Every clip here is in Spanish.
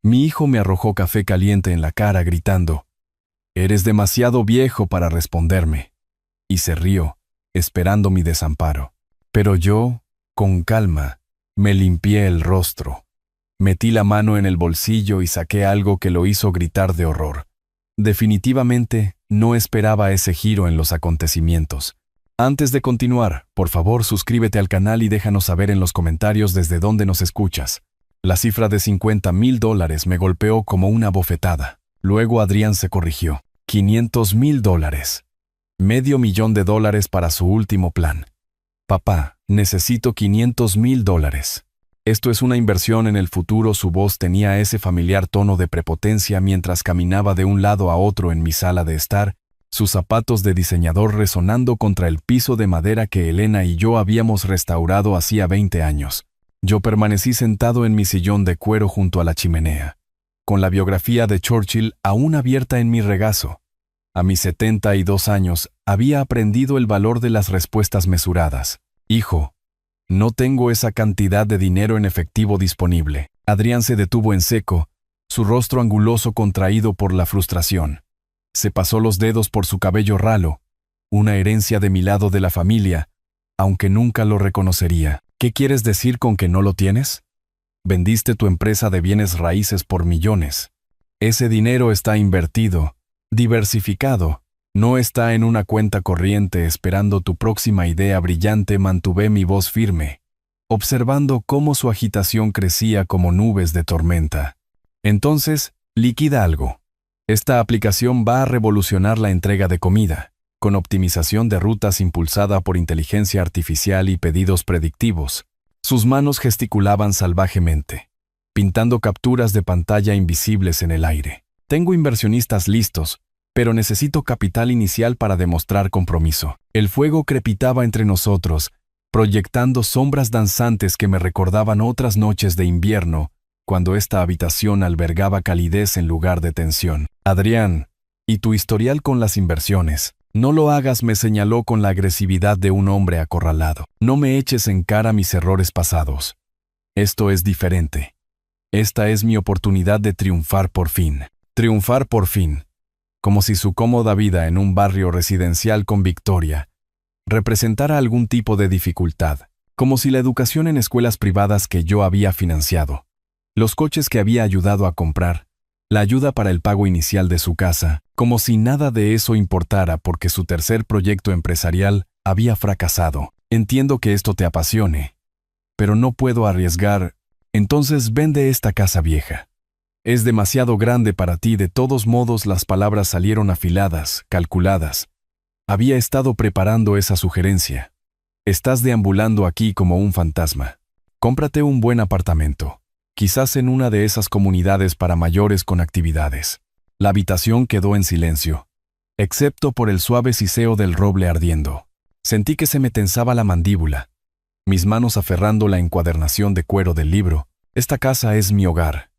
Mi hijo me arrojó café caliente en la cara gritando, «Eres demasiado viejo para responderme», y se rió, esperando mi desamparo. Pero yo, con calma, me limpié el rostro. Metí la mano en el bolsillo y saqué algo que lo hizo gritar de horror. Definitivamente, no esperaba ese giro en los acontecimientos. Antes de continuar, por favor suscríbete al canal y déjanos saber en los comentarios desde dónde nos escuchas. La cifra de $50,000 me golpeó como una bofetada. Luego Adrián se corrigió. $500,000. $500,000 para su último plan. Papá, necesito $500,000. Esto es una inversión en el futuro. Su voz tenía ese familiar tono de prepotencia mientras caminaba de un lado a otro en mi sala de estar, sus zapatos de diseñador resonando contra el piso de madera que Elena y yo habíamos restaurado hacía 20 años. Yo permanecí sentado en mi sillón de cuero junto a la chimenea, con la biografía de Churchill aún abierta en mi regazo. A mis 72 años, había aprendido el valor de las respuestas mesuradas. Hijo, no tengo esa cantidad de dinero en efectivo disponible. Adrián se detuvo en seco, su rostro anguloso contraído por la frustración. Se pasó los dedos por su cabello ralo, una herencia de mi lado de la familia, aunque nunca lo reconocería. ¿Qué quieres decir con que no lo tienes? Vendiste tu empresa de bienes raíces por millones. Ese dinero está invertido, diversificado. No está en una cuenta corriente esperando tu próxima idea brillante. Mantuve mi voz firme, observando cómo su agitación crecía como nubes de tormenta. Entonces, liquida algo. Esta aplicación va a revolucionar la entrega de comida, con optimización de rutas impulsada por inteligencia artificial y pedidos predictivos. Sus manos gesticulaban salvajemente, pintando capturas de pantalla invisibles en el aire. Tengo inversionistas listos, pero necesito capital inicial para demostrar compromiso. El fuego crepitaba entre nosotros, proyectando sombras danzantes que me recordaban otras noches de invierno, cuando esta habitación albergaba calidez en lugar de tensión. Adrián, ¿y tu historial con las inversiones? No lo hagas, me señaló con la agresividad de un hombre acorralado. No me eches en cara mis errores pasados. Esto es diferente. Esta es mi oportunidad de triunfar por fin. Triunfar por fin. Como si su cómoda vida en un barrio residencial con Victoria representara algún tipo de dificultad, como si la educación en escuelas privadas que yo había financiado, los coches que había ayudado a comprar, la ayuda para el pago inicial de su casa, como si nada de eso importara porque su tercer proyecto empresarial había fracasado. Entiendo que esto te apasione, pero no puedo arriesgar. Entonces vende esta casa vieja. Es demasiado grande para ti. De todos modos, las palabras salieron afiladas, calculadas. Había estado preparando esa sugerencia. Estás deambulando aquí como un fantasma. Cómprate un buen apartamento, quizás en una de esas comunidades para mayores con actividades. La habitación quedó en silencio, excepto por el suave siseo del roble ardiendo. Sentí que se me tensaba la mandíbula, mis manos aferrando la encuadernación de cuero del libro. Esta casa es mi hogar.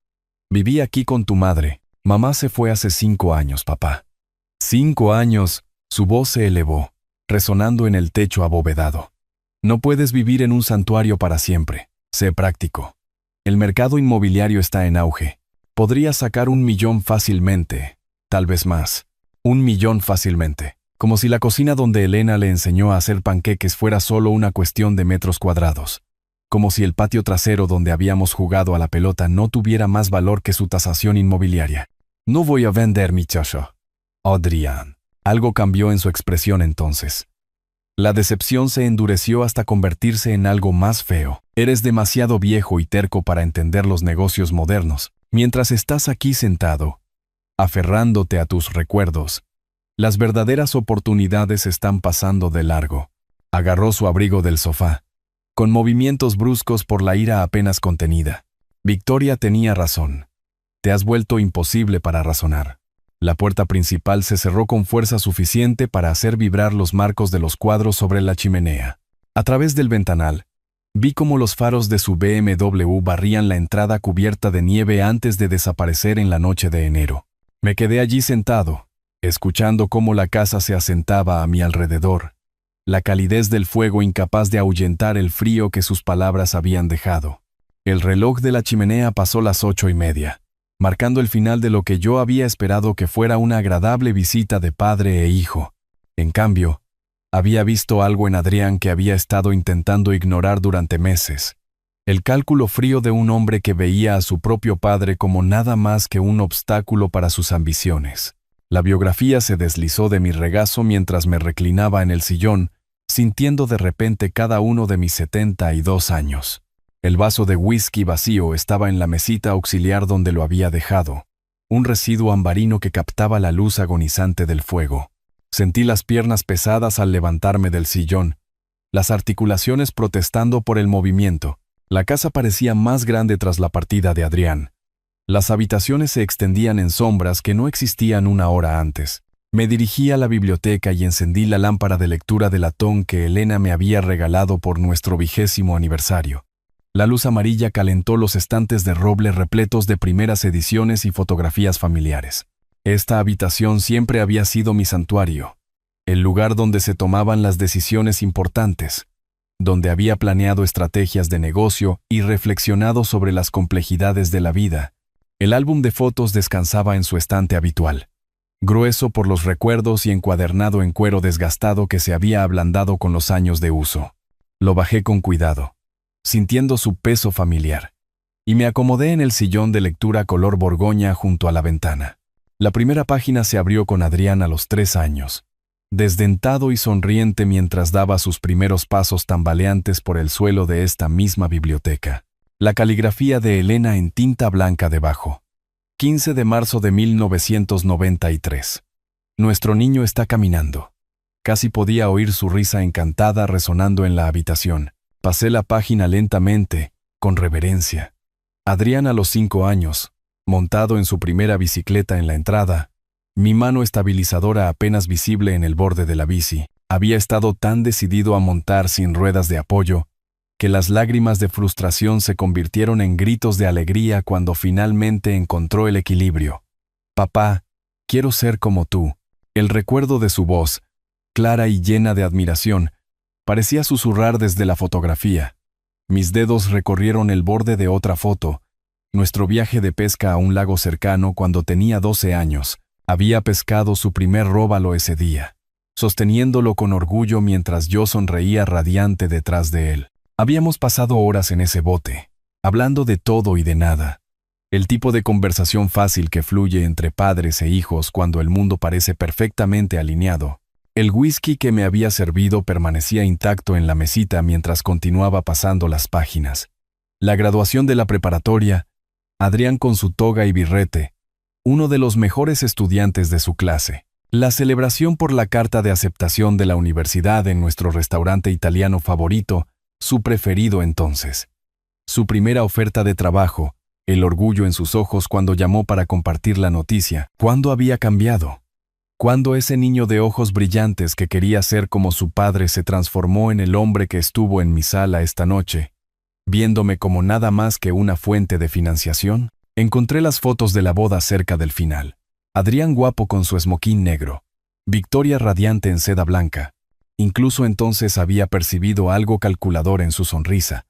Viví aquí con tu madre. Mamá se fue hace 5 años, papá. 5 años, su voz se elevó, resonando en el techo abovedado. No puedes vivir en un santuario para siempre. Sé práctico. El mercado inmobiliario está en auge. Podrías sacar 1 millón fácilmente, tal vez más. 1 millón fácilmente. Como si la cocina donde Elena le enseñó a hacer panqueques fuera solo una cuestión de metros cuadrados. Como si el patio trasero donde habíamos jugado a la pelota no tuviera más valor que su tasación inmobiliaria. No voy a vender mi chocho. Adrián. Algo cambió en su expresión entonces. La decepción se endureció hasta convertirse en algo más feo. Eres demasiado viejo y terco para entender los negocios modernos. Mientras estás aquí sentado, aferrándote a tus recuerdos, las verdaderas oportunidades están pasando de largo. Agarró su abrigo del sofá, con movimientos bruscos por la ira apenas contenida. Victoria tenía razón. Te has vuelto imposible para razonar. La puerta principal se cerró con fuerza suficiente para hacer vibrar los marcos de los cuadros sobre la chimenea. A través del ventanal, vi cómo los faros de su BMW barrían la entrada cubierta de nieve antes de desaparecer en la noche de enero. Me quedé allí sentado, escuchando cómo la casa se asentaba a mi alrededor, la calidez del fuego incapaz de ahuyentar el frío que sus palabras habían dejado. El reloj de la chimenea pasó las 8:30. marcando el final de lo que yo había esperado que fuera una agradable visita de padre e hijo. En cambio, había visto algo en Adrián que había estado intentando ignorar durante meses. El cálculo frío de un hombre que veía a su propio padre como nada más que un obstáculo para sus ambiciones. La biografía se deslizó de mi regazo mientras me reclinaba en el sillón, sintiendo de repente cada uno de mis 72 años. El vaso de whisky vacío estaba en la mesita auxiliar donde lo había dejado, un residuo ambarino que captaba la luz agonizante del fuego. Sentí las piernas pesadas al levantarme del sillón, las articulaciones protestando por el movimiento. La casa parecía más grande tras la partida de Adrián. Las habitaciones se extendían en sombras que no existían una hora antes. Me dirigí a la biblioteca y encendí la lámpara de lectura de latón que Elena me había regalado por nuestro 20º aniversario. La luz amarilla calentó los estantes de roble repletos de primeras ediciones y fotografías familiares. Esta habitación siempre había sido mi santuario, el lugar donde se tomaban las decisiones importantes, donde había planeado estrategias de negocio y reflexionado sobre las complejidades de la vida. El álbum de fotos descansaba en su estante habitual, grueso por los recuerdos y encuadernado en cuero desgastado que se había ablandado con los años de uso. Lo bajé con cuidado, sintiendo su peso familiar, y me acomodé en el sillón de lectura color borgoña junto a la ventana. La primera página se abrió con Adrián a los 3 años, desdentado y sonriente mientras daba sus primeros pasos tambaleantes por el suelo de esta misma biblioteca. La caligrafía de Elena en tinta blanca debajo. 15 de marzo de 1993. Nuestro niño está caminando. Casi podía oír su risa encantada resonando en la habitación. Pasé la página lentamente, con reverencia. Adrián a los 5 años, montado en su primera bicicleta en la entrada, mi mano estabilizadora apenas visible en el borde de la bici. Había estado tan decidido a montar sin ruedas de apoyo, que las lágrimas de frustración se convirtieron en gritos de alegría cuando finalmente encontró el equilibrio. Papá, quiero ser como tú. El recuerdo de su voz, clara y llena de admiración, parecía susurrar desde la fotografía. Mis dedos recorrieron el borde de otra foto, nuestro viaje de pesca a un lago cercano cuando tenía 12 años. Había pescado su primer róbalo ese día, sosteniéndolo con orgullo mientras yo sonreía radiante detrás de él. Habíamos pasado horas en ese bote, hablando de todo y de nada. El tipo de conversación fácil que fluye entre padres e hijos cuando el mundo parece perfectamente alineado. El whisky que me había servido permanecía intacto en la mesita mientras continuaba pasando las páginas. La graduación de la preparatoria, Adrián con su toga y birrete, uno de los mejores estudiantes de su clase. La celebración por la carta de aceptación de la universidad en nuestro restaurante italiano favorito, su preferido entonces. Su primera oferta de trabajo, el orgullo en sus ojos cuando llamó para compartir la noticia. ¿Cuándo había cambiado? ¿Cuándo ese niño de ojos brillantes que quería ser como su padre se transformó en el hombre que estuvo en mi sala esta noche, viéndome como nada más que una fuente de financiación? Encontré las fotos de la boda cerca del final. Adrián guapo con su esmoquín negro. Victoria radiante en seda blanca. Incluso entonces había percibido algo calculador en su sonrisa,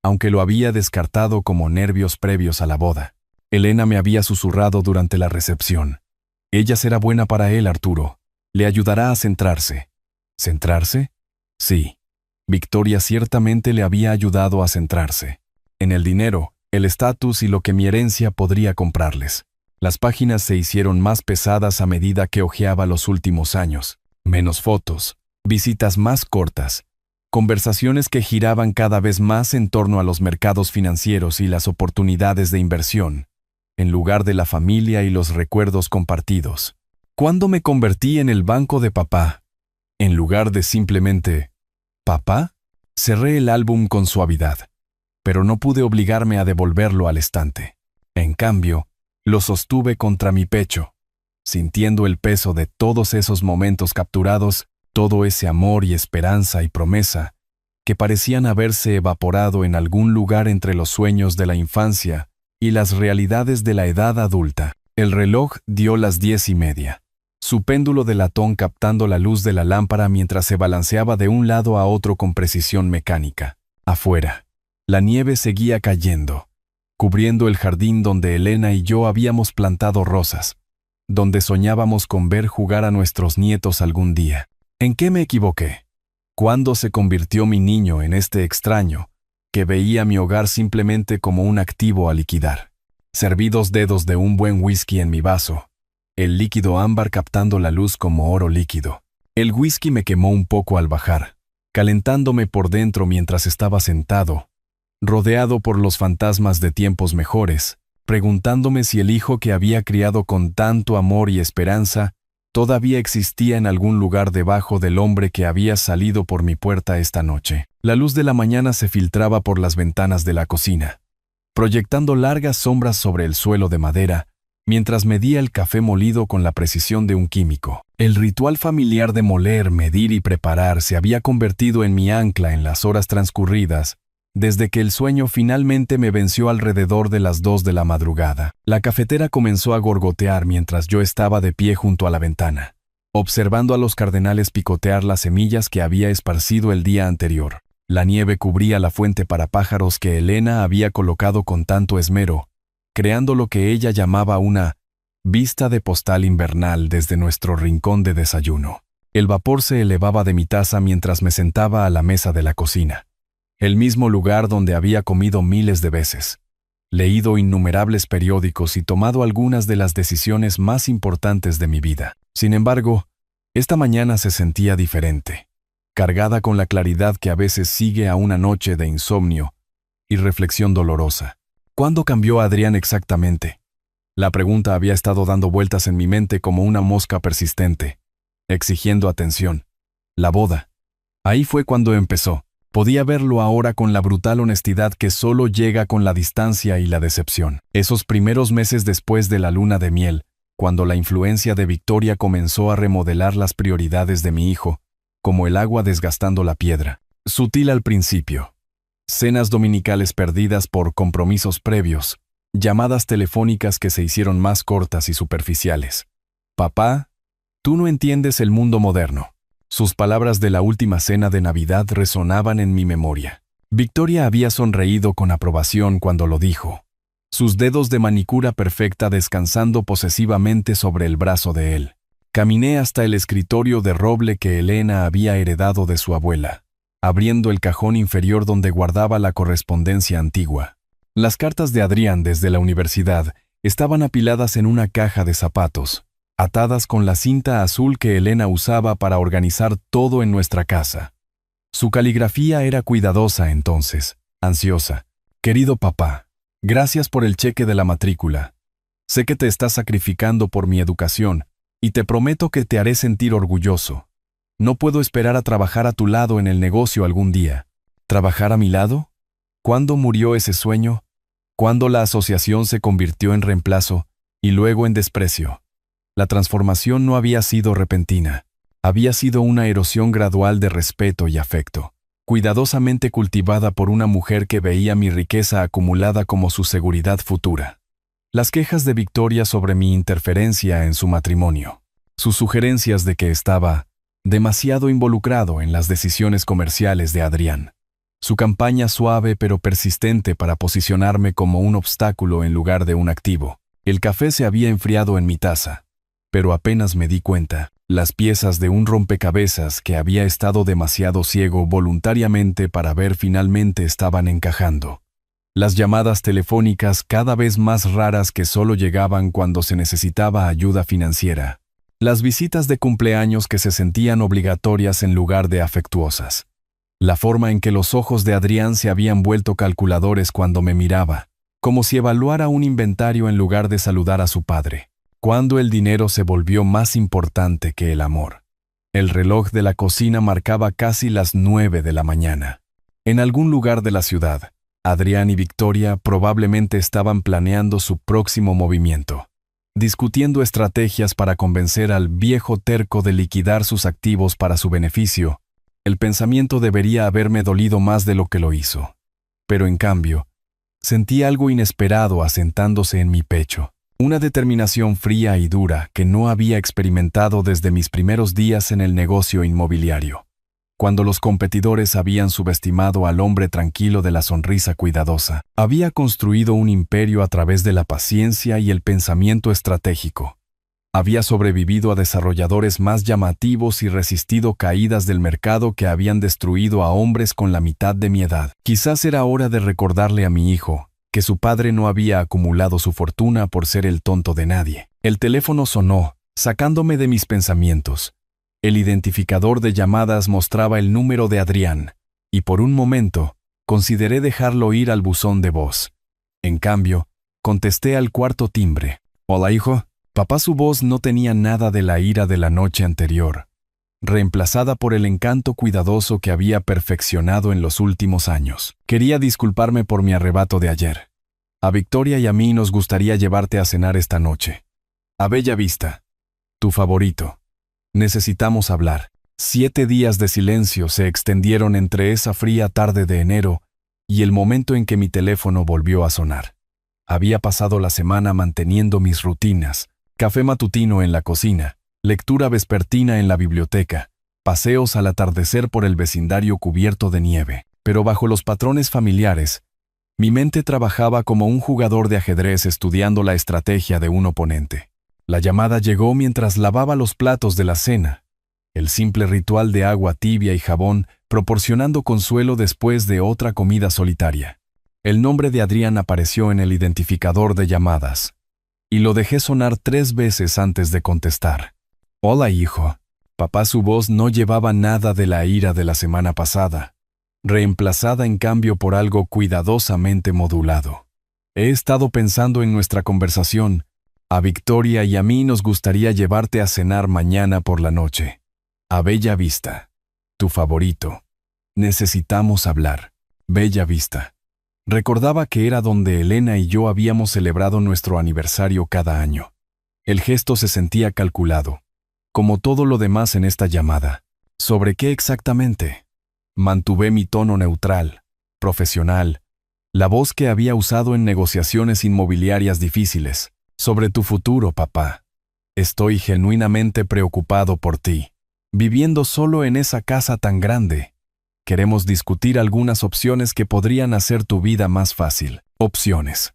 aunque lo había descartado como nervios previos a la boda. Elena me había susurrado durante la recepción. Ella será buena para él, Arturo. Le ayudará a centrarse. ¿Centrarse? Sí. Victoria ciertamente le había ayudado a centrarse. En el dinero, el estatus y lo que mi herencia podría comprarles. Las páginas se hicieron más pesadas a medida que hojeaba los últimos años. Menos fotos, visitas más cortas, conversaciones que giraban cada vez más en torno a los mercados financieros y las oportunidades de inversión, en lugar de la familia y los recuerdos compartidos. ¿Cuándo me convertí en el banco de papá? En lugar de simplemente, ¿papá? Cerré el álbum con suavidad, pero no pude obligarme a devolverlo al estante. En cambio, lo sostuve contra mi pecho, sintiendo el peso de todos esos momentos capturados, todo ese amor y esperanza y promesa, que parecían haberse evaporado en algún lugar entre los sueños de la infancia y las realidades de la edad adulta. El reloj dio las 10:30. Su péndulo de latón captando la luz de la lámpara mientras se balanceaba de un lado a otro con precisión mecánica. Afuera, la nieve seguía cayendo, cubriendo el jardín donde Elena y yo habíamos plantado rosas, donde soñábamos con ver jugar a nuestros nietos algún día. ¿En qué me equivoqué? ¿Cuándo se convirtió mi niño en este extraño que veía mi hogar simplemente como un activo a liquidar? Serví 2 dedos de un buen whisky en mi vaso, el líquido ámbar captando la luz como oro líquido. El whisky me quemó un poco al bajar, calentándome por dentro mientras estaba sentado, rodeado por los fantasmas de tiempos mejores, preguntándome si el hijo que había criado con tanto amor y esperanza todavía existía en algún lugar debajo del hombre que había salido por mi puerta esta noche. La luz de la mañana se filtraba por las ventanas de la cocina, proyectando largas sombras sobre el suelo de madera, mientras medía el café molido con la precisión de un químico. El ritual familiar de moler, medir y preparar se había convertido en mi ancla en las horas transcurridas, desde que el sueño finalmente me venció alrededor de las 2 de la madrugada. La cafetera comenzó a gorgotear mientras yo estaba de pie junto a la ventana, observando a los cardenales picotear las semillas que había esparcido el día anterior. La nieve cubría la fuente para pájaros que Elena había colocado con tanto esmero, creando lo que ella llamaba una vista de postal invernal desde nuestro rincón de desayuno. El vapor se elevaba de mi taza mientras me sentaba a la mesa de la cocina, el mismo lugar donde había comido miles de veces, leído innumerables periódicos y tomado algunas de las decisiones más importantes de mi vida. Sin embargo, esta mañana se sentía diferente, cargada con la claridad que a veces sigue a una noche de insomnio y reflexión dolorosa. ¿Cuándo cambió Adrián exactamente? La pregunta había estado dando vueltas en mi mente como una mosca persistente, exigiendo atención. La boda. Ahí fue cuando empezó. Podía verlo ahora con la brutal honestidad que solo llega con la distancia y la decepción. Esos primeros meses después de la luna de miel, cuando la influencia de Victoria comenzó a remodelar las prioridades de mi hijo, como el agua desgastando la piedra. Sutil al principio. Cenas dominicales perdidas por compromisos previos, llamadas telefónicas que se hicieron más cortas y superficiales. Papá, tú no entiendes el mundo moderno. Sus palabras de la última cena de Navidad resonaban en mi memoria. Victoria había sonreído con aprobación cuando lo dijo, sus dedos de manicura perfecta descansando posesivamente sobre el brazo de él. Caminé hasta el escritorio de roble que Elena había heredado de su abuela, abriendo el cajón inferior donde guardaba la correspondencia antigua. Las cartas de Adrián desde la universidad estaban apiladas en una caja de zapatos, atadas con la cinta azul que Elena usaba para organizar todo en nuestra casa. Su caligrafía era cuidadosa entonces, ansiosa. Querido papá, gracias por el cheque de la matrícula. Sé que te estás sacrificando por mi educación, y te prometo que te haré sentir orgulloso. No puedo esperar a trabajar a tu lado en el negocio algún día. ¿Trabajar a mi lado? ¿Cuándo murió ese sueño? ¿Cuándo la asociación se convirtió en reemplazo y luego en desprecio? La transformación no había sido repentina. Había sido una erosión gradual de respeto y afecto, cuidadosamente cultivada por una mujer que veía mi riqueza acumulada como su seguridad futura. Las quejas de Victoria sobre mi interferencia en su matrimonio, sus sugerencias de que estaba demasiado involucrado en las decisiones comerciales de Adrián, su campaña suave pero persistente para posicionarme como un obstáculo en lugar de un activo. El café se había enfriado en mi taza, pero apenas me di cuenta, las piezas de un rompecabezas que había estado demasiado ciego voluntariamente para ver finalmente estaban encajando. Las llamadas telefónicas cada vez más raras que solo llegaban cuando se necesitaba ayuda financiera. Las visitas de cumpleaños que se sentían obligatorias en lugar de afectuosas. La forma en que los ojos de Adrián se habían vuelto calculadores cuando me miraba, como si evaluara un inventario en lugar de saludar a su padre. Cuando el dinero se volvió más importante que el amor. El reloj de la cocina marcaba casi las 9 de la mañana. En algún lugar de la ciudad, Adrián y Victoria probablemente estaban planeando su próximo movimiento, discutiendo estrategias para convencer al viejo terco de liquidar sus activos para su beneficio. El pensamiento debería haberme dolido más de lo que lo hizo. Pero en cambio, sentí algo inesperado asentándose en mi pecho. Una determinación fría y dura que no había experimentado desde mis primeros días en el negocio inmobiliario. cuando los competidores habían subestimado al hombre tranquilo de la sonrisa cuidadosa. Había construido un imperio a través de la paciencia y el pensamiento estratégico. Había sobrevivido a desarrolladores más llamativos y resistido caídas del mercado que habían destruido a hombres con la mitad de mi edad. Quizás era hora de recordarle a mi hijo que su padre no había acumulado su fortuna por ser el tonto de nadie. El teléfono sonó, sacándome de mis pensamientos. El identificador de llamadas mostraba el número de Adrián, y por un momento consideré dejarlo ir al buzón de voz. En cambio, contesté al cuarto timbre. «Hola, hijo». Papá, su voz no tenía nada de la ira de la noche anterior, reemplazada por el encanto cuidadoso que había perfeccionado en los últimos años. «Quería disculparme por mi arrebato de ayer. A Victoria y a mí nos gustaría llevarte a cenar esta noche. A Bella Vista. Tu favorito. Necesitamos hablar». 7 días de silencio se extendieron entre esa fría tarde de enero y el momento en que mi teléfono volvió a sonar. Había pasado la semana manteniendo mis rutinas: café matutino en la cocina, lectura vespertina en la biblioteca, paseos al atardecer por el vecindario cubierto de nieve. Pero bajo los patrones familiares, mi mente trabajaba como un jugador de ajedrez estudiando la estrategia de un oponente. La llamada llegó mientras lavaba los platos de la cena, el simple ritual de agua tibia y jabón proporcionando consuelo después de otra comida solitaria. El nombre de Adrián apareció en el identificador de llamadas, y lo dejé sonar 3 veces antes de contestar. «Hola, hijo». Papá, su voz no llevaba nada de la ira de la semana pasada, reemplazada en cambio por algo cuidadosamente modulado. «He estado pensando en nuestra conversación. A Victoria y a mí nos gustaría llevarte a cenar mañana por la noche. A Bella Vista. Tu favorito. Necesitamos hablar. Bella Vista». Recordaba que era donde Elena y yo habíamos celebrado nuestro aniversario cada año. El gesto se sentía calculado, como todo lo demás en esta llamada. ¿Sobre qué exactamente? Mantuve mi tono neutral, profesional, la voz que había usado en negociaciones inmobiliarias difíciles. «Sobre tu futuro, papá. Estoy genuinamente preocupado por ti. Viviendo solo en esa casa tan grande. Queremos discutir algunas opciones que podrían hacer tu vida más fácil». Opciones.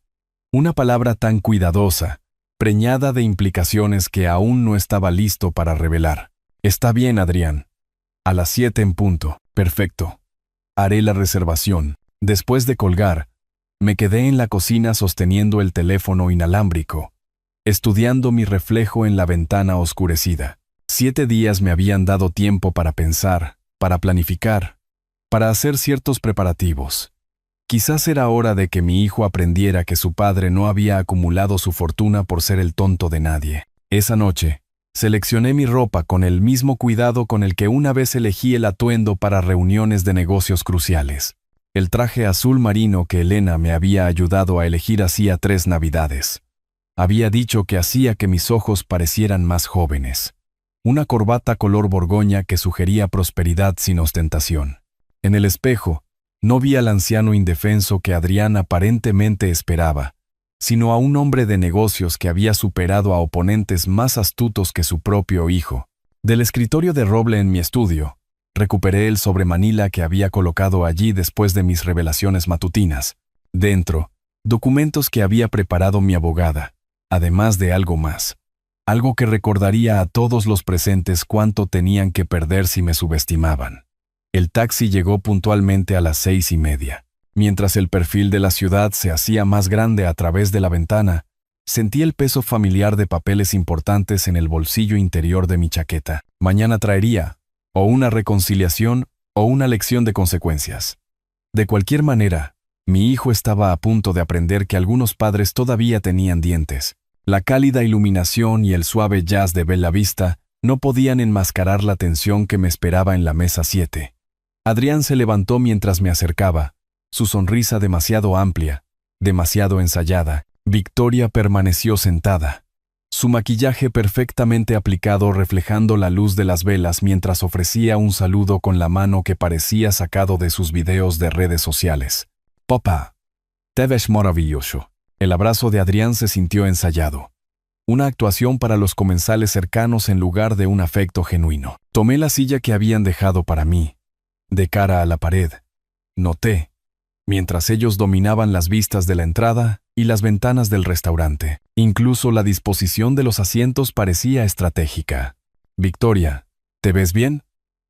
Una palabra tan cuidadosa, preñada de implicaciones que aún no estaba listo para revelar. «Está bien, Adrián. A las 7 en punto. Perfecto. Haré la reservación». Después de colgar, me quedé en la cocina sosteniendo el teléfono inalámbrico, estudiando mi reflejo en la ventana oscurecida. 7 días me habían dado tiempo para pensar, para planificar, para hacer ciertos preparativos. Quizás era hora de que mi hijo aprendiera que su padre no había acumulado su fortuna por ser el tonto de nadie. Esa noche, seleccioné mi ropa con el mismo cuidado con el que una vez elegí el atuendo para reuniones de negocios cruciales. El traje azul marino que Elena me había ayudado a elegir hacía 3 navidades. Había dicho que hacía que mis ojos parecieran más jóvenes. Una corbata color borgoña que sugería prosperidad sin ostentación. En el espejo, no vi al anciano indefenso que Adrián aparentemente esperaba, sino a un hombre de negocios que había superado a oponentes más astutos que su propio hijo. Del escritorio de roble en mi estudio, recuperé el sobremanila que había colocado allí después de mis revelaciones matutinas. Dentro, documentos que había preparado mi abogada, además de algo más. Algo que recordaría a todos los presentes cuánto tenían que perder si me subestimaban. El taxi llegó puntualmente a las 6:30. Mientras el perfil de la ciudad se hacía más grande a través de la ventana, sentí el peso familiar de papeles importantes en el bolsillo interior de mi chaqueta. Mañana traería o una reconciliación o una lección de consecuencias. De cualquier manera, mi hijo estaba a punto de aprender que algunos padres todavía tenían dientes. La cálida iluminación y el suave jazz de Bella Vista no podían enmascarar la tensión que me esperaba en la mesa 7. Adrián se levantó mientras me acercaba, su sonrisa demasiado amplia, demasiado ensayada. Victoria permaneció sentada, su maquillaje perfectamente aplicado reflejando la luz de las velas mientras ofrecía un saludo con la mano que parecía sacado de sus videos de redes sociales. «Papá, te ves maravilloso». El abrazo de Adrián se sintió ensayado. Una actuación para los comensales cercanos en lugar de un afecto genuino. Tomé la silla que habían dejado para mí, de cara a la pared. Noté, mientras ellos dominaban las vistas de la entrada y las ventanas del restaurante. Incluso la disposición de los asientos parecía estratégica. «Victoria, ¿te ves bien?»,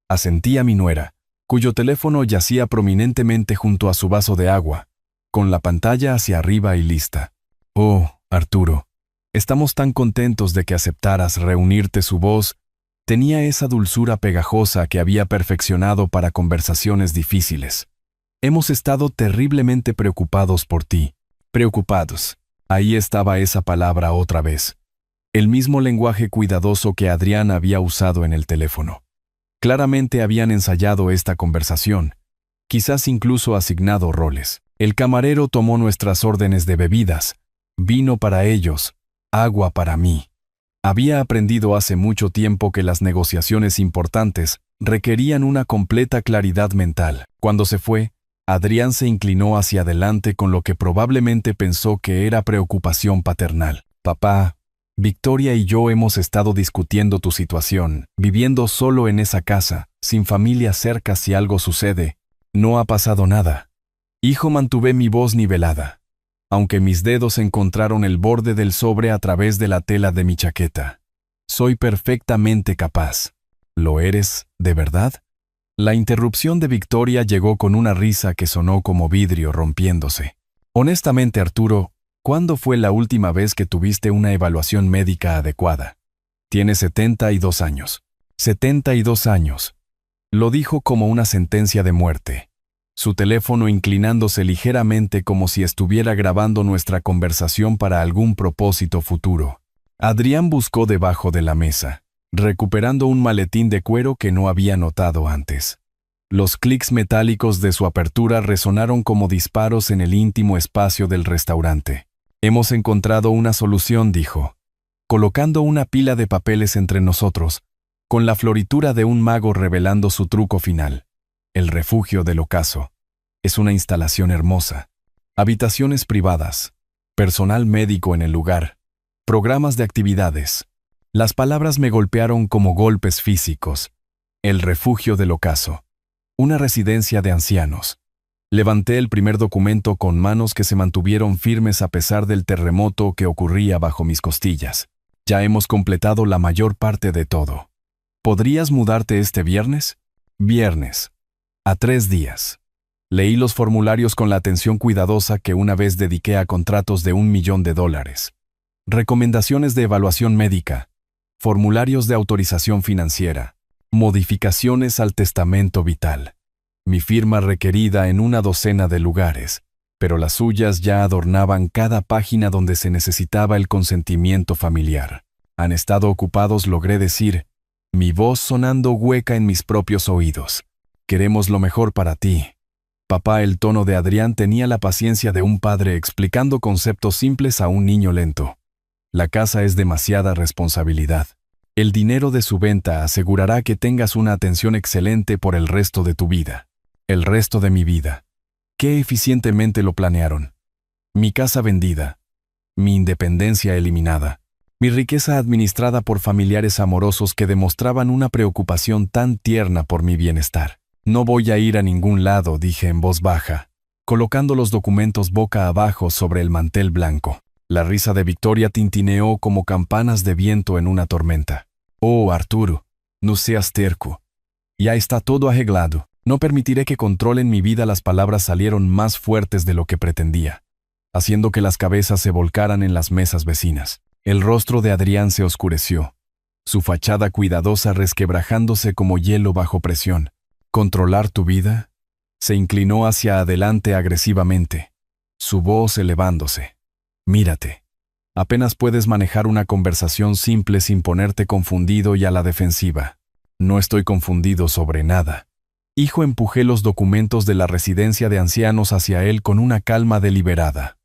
asentía mi nuera, cuyo teléfono yacía prominentemente junto a su vaso de agua, con la pantalla hacia arriba y lista. «Oh, Arturo, estamos tan contentos de que aceptaras reunirte». Su voz tenía esa dulzura pegajosa que había perfeccionado para conversaciones difíciles. «Hemos estado terriblemente preocupados por ti». Preocupados. Ahí estaba esa palabra otra vez. El mismo lenguaje cuidadoso que Adrián había usado en el teléfono. Claramente habían ensayado esta conversación, quizás incluso asignado roles. El camarero tomó nuestras órdenes de bebidas, vino para ellos, agua para mí. Había aprendido hace mucho tiempo que las negociaciones importantes requerían una completa claridad mental. Cuando se fue, Adrián se inclinó hacia adelante con lo que probablemente pensó que era preocupación paternal. «Papá, Victoria y yo hemos estado discutiendo tu situación, viviendo solo en esa casa, sin familia cerca si algo sucede. No ha pasado nada». «Hijo», mantuve mi voz nivelada, aunque mis dedos encontraron el borde del sobre a través de la tela de mi chaqueta. «Soy perfectamente capaz». «¿Lo eres, de verdad?». La interrupción de Victoria llegó con una risa que sonó como vidrio rompiéndose. «Honestamente, Arturo, ¿cuándo fue la última vez que tuviste una evaluación médica adecuada?». «Tiene 72 años». 72 años. Lo dijo como una sentencia de muerte, su teléfono inclinándose ligeramente como si estuviera grabando nuestra conversación para algún propósito futuro. Adrián buscó debajo de la mesa, recuperando un maletín de cuero que no había notado antes. Los clics metálicos de su apertura resonaron como disparos en el íntimo espacio del restaurante. «Hemos encontrado una solución», dijo, colocando una pila de papeles entre nosotros, con la floritura de un mago revelando su truco final. «El refugio del ocaso. Es una instalación hermosa. Habitaciones privadas, personal médico en el lugar, programas de actividades». Las palabras me golpearon como golpes físicos. «El refugio del ocaso. Una residencia de ancianos». Levanté el primer documento con manos que se mantuvieron firmes a pesar del terremoto que ocurría bajo mis costillas. «Ya hemos completado la mayor parte de todo. ¿Podrías mudarte este viernes?». «Viernes. A 3 días». Leí los formularios con la atención cuidadosa que una vez dediqué a contratos de $1 millón. Recomendaciones de evaluación médica. Formularios de autorización financiera. Modificaciones al testamento vital. Mi firma requerida en una docena de lugares, pero las suyas ya adornaban cada página donde se necesitaba el consentimiento familiar. «Han estado ocupados», logré decir, mi voz sonando hueca en mis propios oídos. «Queremos lo mejor para ti». «Papá», el tono de Adrián tenía la paciencia de un padre explicando conceptos simples a un niño lento. «La casa es demasiada responsabilidad. El dinero de su venta asegurará que tengas una atención excelente por el resto de tu vida». El resto de mi vida. Qué eficientemente lo planearon. Mi casa vendida. Mi independencia eliminada. Mi riqueza administrada por familiares amorosos que demostraban una preocupación tan tierna por mi bienestar. «No voy a ir a ningún lado», dije en voz baja, colocando los documentos boca abajo sobre el mantel blanco. La risa de Victoria tintineó como campanas de viento en una tormenta. «Oh, Arturo, no seas terco. Ya está todo arreglado. No permitiré que controlen mi vida». Las palabras salieron más fuertes de lo que pretendía, haciendo que las cabezas se volcaran en las mesas vecinas. El rostro de Adrián se oscureció, su fachada cuidadosa resquebrajándose como hielo bajo presión. «¿Controlar tu vida?». Se inclinó hacia adelante agresivamente, su voz elevándose. «Mírate. Apenas puedes manejar una conversación simple sin ponerte confundido y a la defensiva». «No estoy confundido sobre nada». «Hijo», empujé los documentos de la residencia de ancianos hacia él con una calma deliberada.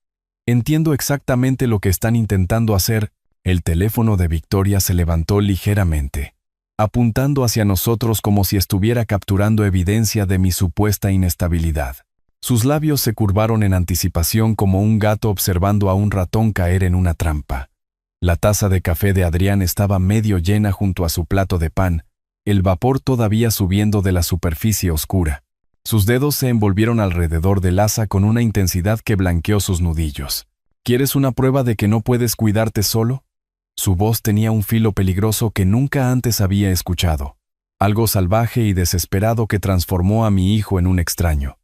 «Entiendo exactamente lo que están intentando hacer». El teléfono de Victoria se levantó ligeramente, apuntando hacia nosotros como si estuviera capturando evidencia de mi supuesta inestabilidad. Sus labios se curvaron en anticipación como un gato observando a un ratón caer en una trampa. La taza de café de Adrián estaba medio llena junto a su plato de pan, el vapor todavía subiendo de la superficie oscura. Sus dedos se envolvieron alrededor del asa con una intensidad que blanqueó sus nudillos. ¿Quieres una prueba de que no puedes cuidarte solo? Su voz tenía un filo peligroso que nunca antes había escuchado. Algo salvaje y desesperado que transformó a mi hijo en un extraño.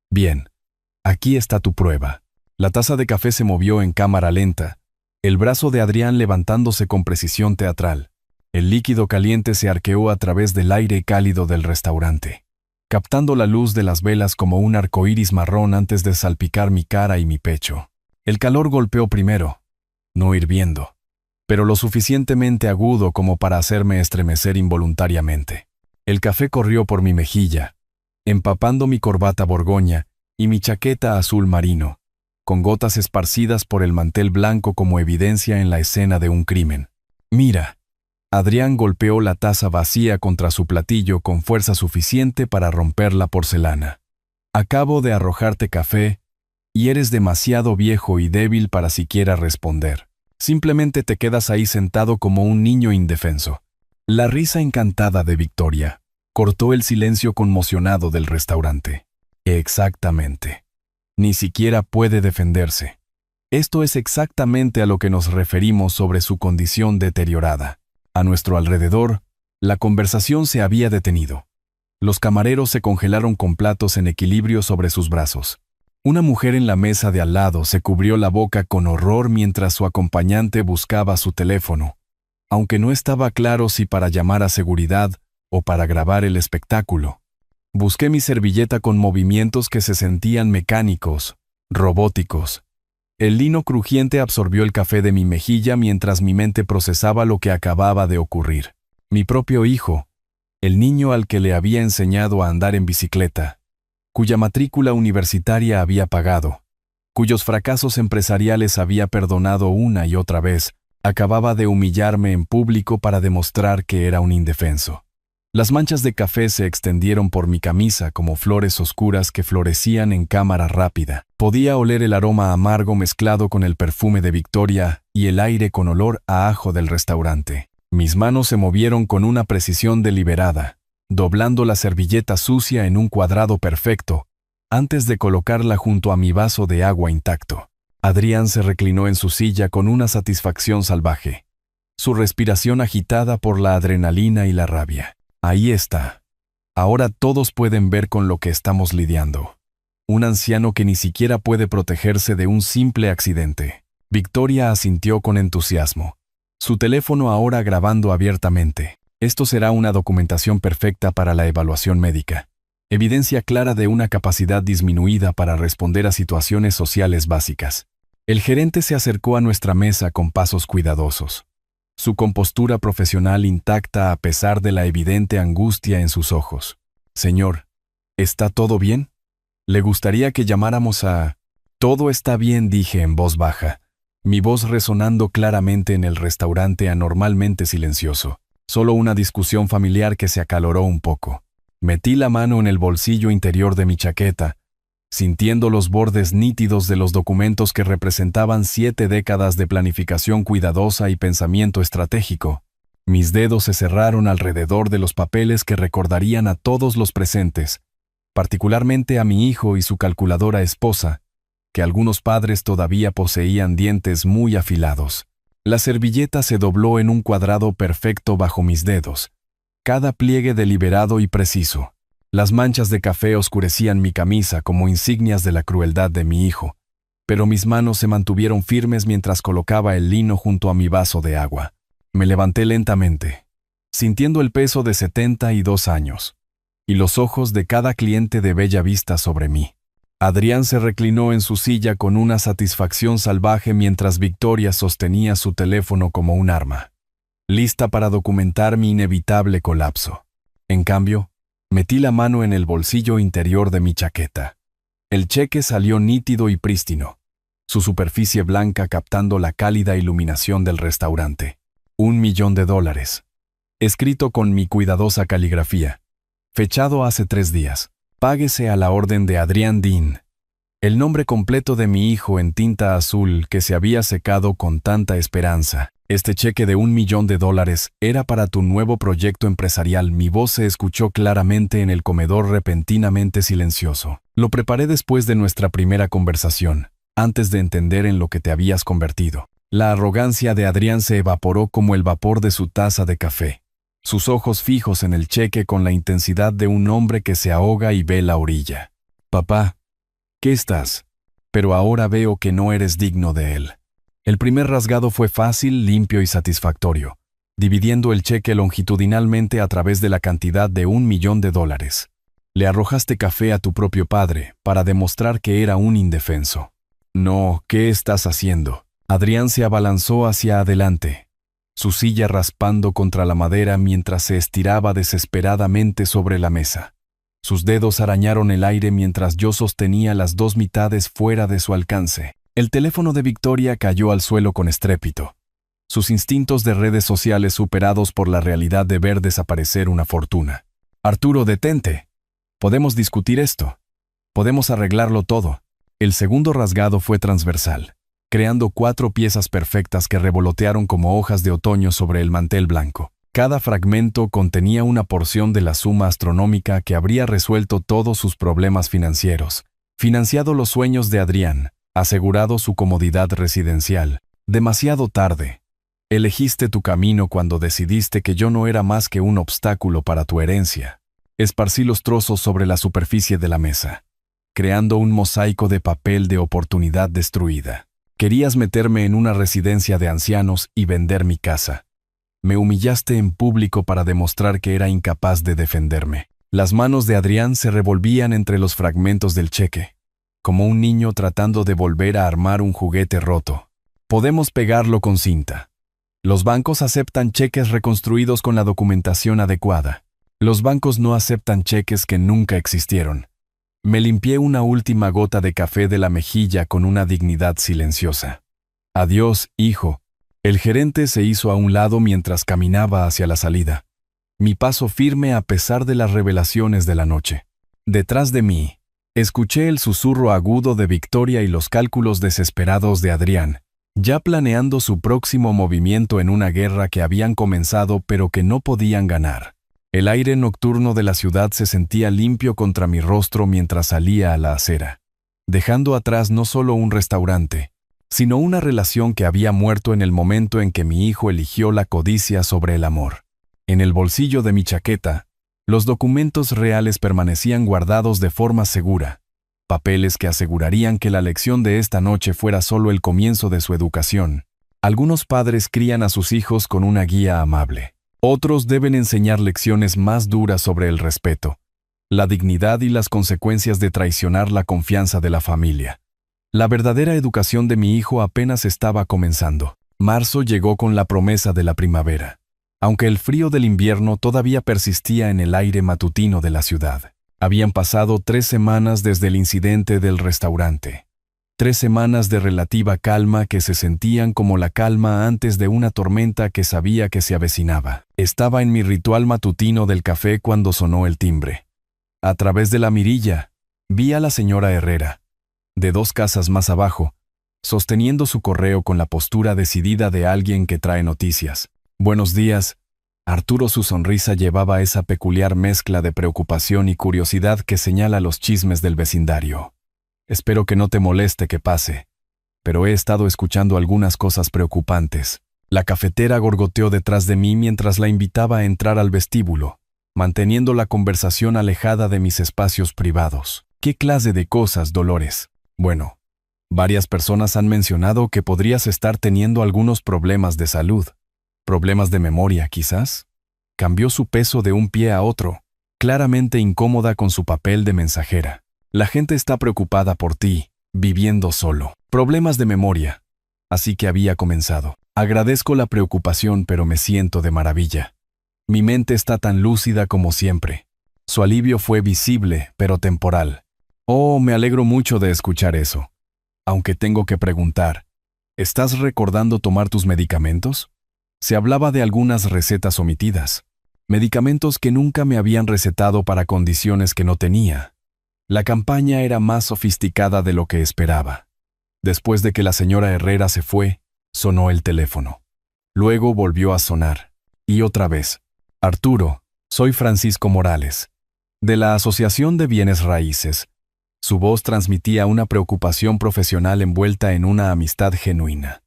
Bien, aquí está tu prueba. La taza de café se movió en cámara lenta, el brazo de Adrián levantándose con precisión teatral. El líquido caliente se arqueó a través del aire cálido del restaurante, captando la luz de las velas como un arcoíris marrón antes de salpicar mi cara y mi pecho. El calor golpeó primero, no hirviendo, pero lo suficientemente agudo como para hacerme estremecer involuntariamente. El café corrió por mi mejilla, empapando mi corbata borgoña y mi chaqueta azul marino, con gotas esparcidas por el mantel blanco como evidencia en la escena de un crimen. Mira. Adrián golpeó la taza vacía contra su platillo con fuerza suficiente para romper la porcelana. Acabo de arrojarte café, y eres demasiado viejo y débil para siquiera responder. Simplemente te quedas ahí sentado como un niño indefenso. La risa encantada de Victoria cortó el silencio conmocionado del restaurante. Exactamente. Ni siquiera puede defenderse. Esto es exactamente a lo que nos referimos sobre su condición deteriorada. A nuestro alrededor, la conversación se había detenido. Los camareros se congelaron con platos en equilibrio sobre sus brazos. Una mujer en la mesa de al lado se cubrió la boca con horror mientras su acompañante buscaba su teléfono, aunque no estaba claro si para llamar a seguridad o para grabar el espectáculo. Busqué mi servilleta con movimientos que se sentían mecánicos, robóticos. El lino crujiente absorbió el café de mi mejilla mientras mi mente procesaba lo que acababa de ocurrir. Mi propio hijo, el niño al que le había enseñado a andar en bicicleta, cuya matrícula universitaria había pagado, cuyos fracasos empresariales había perdonado una y otra vez, acababa de humillarme en público para demostrar que era un indefenso. Las manchas de café se extendieron por mi camisa como flores oscuras que florecían en cámara rápida. Podía oler el aroma amargo mezclado con el perfume de Victoria y el aire con olor a ajo del restaurante. Mis manos se movieron con una precisión deliberada, doblando la servilleta sucia en un cuadrado perfecto, antes de colocarla junto a mi vaso de agua intacto. Adrián se reclinó en su silla con una satisfacción salvaje, su respiración agitada por la adrenalina y la rabia. Ahí está. Ahora todos pueden ver con lo que estamos lidiando. Un anciano que ni siquiera puede protegerse de un simple accidente. Victoria asintió con entusiasmo. Su teléfono ahora grabando abiertamente. Esto será una documentación perfecta para la evaluación médica. Evidencia clara de una capacidad disminuida para responder a situaciones sociales básicas. El gerente se acercó a nuestra mesa con pasos cuidadosos. Su compostura profesional intacta a pesar de la evidente angustia en sus ojos. Señor, ¿está todo bien? ¿Le gustaría que llamáramos a...? Todo está bien, dije en voz baja, mi voz resonando claramente en el restaurante anormalmente silencioso. Solo una discusión familiar que se acaloró un poco. Metí la mano en el bolsillo interior de mi chaqueta, sintiendo los bordes nítidos de los documentos que representaban 7 décadas de planificación cuidadosa y pensamiento estratégico. Mis dedos se cerraron alrededor de los papeles que recordarían a todos los presentes, particularmente a mi hijo y su calculadora esposa, que algunos padres todavía poseían dientes muy afilados. La servilleta se dobló en un cuadrado perfecto bajo mis dedos, cada pliegue deliberado y preciso. Las manchas de café oscurecían mi camisa como insignias de la crueldad de mi hijo, pero mis manos se mantuvieron firmes mientras colocaba el lino junto a mi vaso de agua. Me levanté lentamente, sintiendo el peso de 72 años, y los ojos de cada cliente de bella vista sobre mí. Adrián se reclinó en su silla con una satisfacción salvaje mientras Victoria sostenía su teléfono como un arma, lista para documentar mi inevitable colapso. En cambio, metí la mano en el bolsillo interior de mi chaqueta. El cheque salió nítido y prístino, su superficie blanca captando la cálida iluminación del restaurante. $1.000.000. Escrito con mi cuidadosa caligrafía. Fechado hace 3 días. Páguese a la orden de Adrián Dean. El nombre completo de mi hijo en tinta azul que se había secado con tanta esperanza. Este cheque de $1.000.000 era para tu nuevo proyecto empresarial. Mi voz se escuchó claramente en el comedor, repentinamente silencioso. Lo preparé después de nuestra primera conversación, antes de entender en lo que te habías convertido. La arrogancia de Adrián se evaporó como el vapor de su taza de café. Sus ojos fijos en el cheque con la intensidad de un hombre que se ahoga y ve la orilla. Papá, ¿qué estás? Pero ahora veo que no eres digno de él. El primer rasgado fue fácil, limpio y satisfactorio, dividiendo el cheque longitudinalmente a través de la cantidad de $1.000.000. Le arrojaste café a tu propio padre para demostrar que era un indefenso. No, ¿qué estás haciendo? Adrián se abalanzó hacia adelante, su silla raspando contra la madera mientras se estiraba desesperadamente sobre la mesa. Sus dedos arañaron el aire mientras yo sostenía las dos mitades fuera de su alcance. El teléfono de Victoria cayó al suelo con estrépito. Sus instintos de redes sociales superados por la realidad de ver desaparecer una fortuna. Arturo, detente. Podemos discutir esto. Podemos arreglarlo todo. El segundo rasgado fue transversal, creando 4 piezas perfectas que revolotearon como hojas de otoño sobre el mantel blanco. Cada fragmento contenía una porción de la suma astronómica que habría resuelto todos sus problemas financieros, financiado los sueños de Adrián, asegurado su comodidad residencial. Demasiado tarde. Elegiste tu camino cuando decidiste que yo no era más que un obstáculo para tu herencia. Esparcí los trozos sobre la superficie de la mesa, creando un mosaico de papel de oportunidad destruida. Querías meterme en una residencia de ancianos y vender mi casa. Me humillaste en público para demostrar que era incapaz de defenderme. Las manos de Adrián se revolvían entre los fragmentos del cheque, como un niño tratando de volver a armar un juguete roto. Podemos pegarlo con cinta. Los bancos aceptan cheques reconstruidos con la documentación adecuada. Los bancos no aceptan cheques que nunca existieron. Me limpié una última gota de café de la mejilla con una dignidad silenciosa. Adiós, hijo. El gerente se hizo a un lado mientras caminaba hacia la salida. Mi paso firme a pesar de las revelaciones de la noche. Detrás de mí, escuché el susurro agudo de Victoria y los cálculos desesperados de Adrián, ya planeando su próximo movimiento en una guerra que habían comenzado pero que no podían ganar. El aire nocturno de la ciudad se sentía limpio contra mi rostro mientras salía a la acera, dejando atrás no solo un restaurante, sino una relación que había muerto en el momento en que mi hijo eligió la codicia sobre el amor. En el bolsillo de mi chaqueta, los documentos reales permanecían guardados de forma segura, papeles que asegurarían que la lección de esta noche fuera solo el comienzo de su educación. Algunos padres crían a sus hijos con una guía amable. Otros deben enseñar lecciones más duras sobre el respeto, la dignidad y las consecuencias de traicionar la confianza de la familia. La verdadera educación de mi hijo apenas estaba comenzando. Marzo llegó con la promesa de la primavera, aunque el frío del invierno todavía persistía en el aire matutino de la ciudad. Habían pasado 3 semanas desde el incidente del restaurante. 3 semanas de relativa calma que se sentían como la calma antes de una tormenta que sabía que se avecinaba. Estaba en mi ritual matutino del café cuando sonó el timbre. A través de la mirilla, vi a la señora Herrera, de 2 casas más abajo, sosteniendo su correo con la postura decidida de alguien que trae noticias. Buenos días. Arturo, su sonrisa llevaba esa peculiar mezcla de preocupación y curiosidad que señala los chismes del vecindario. Espero que no te moleste que pase, pero he estado escuchando algunas cosas preocupantes. La cafetera gorgoteó detrás de mí mientras la invitaba a entrar al vestíbulo, manteniendo la conversación alejada de mis espacios privados. ¿Qué clase de cosas, Dolores? Bueno, varias personas han mencionado que podrías estar teniendo algunos problemas de salud. ¿Problemas de memoria, quizás? Cambió su peso de un pie a otro, claramente incómoda con su papel de mensajera. La gente está preocupada por ti, viviendo solo. Problemas de memoria. Así que había comenzado. Agradezco la preocupación, pero me siento de maravilla. Mi mente está tan lúcida como siempre. Su alivio fue visible, pero temporal. Oh, me alegro mucho de escuchar eso. Aunque tengo que preguntar, ¿estás recordando tomar tus medicamentos? Se hablaba de algunas recetas omitidas, medicamentos que nunca me habían recetado para condiciones que no tenía. La campaña era más sofisticada de lo que esperaba. Después de que la señora Herrera se fue, sonó el teléfono. Luego volvió a sonar. Y otra vez. Arturo, soy Francisco Morales, de la Asociación de Bienes Raíces. Su voz transmitía una preocupación profesional envuelta en una amistad genuina.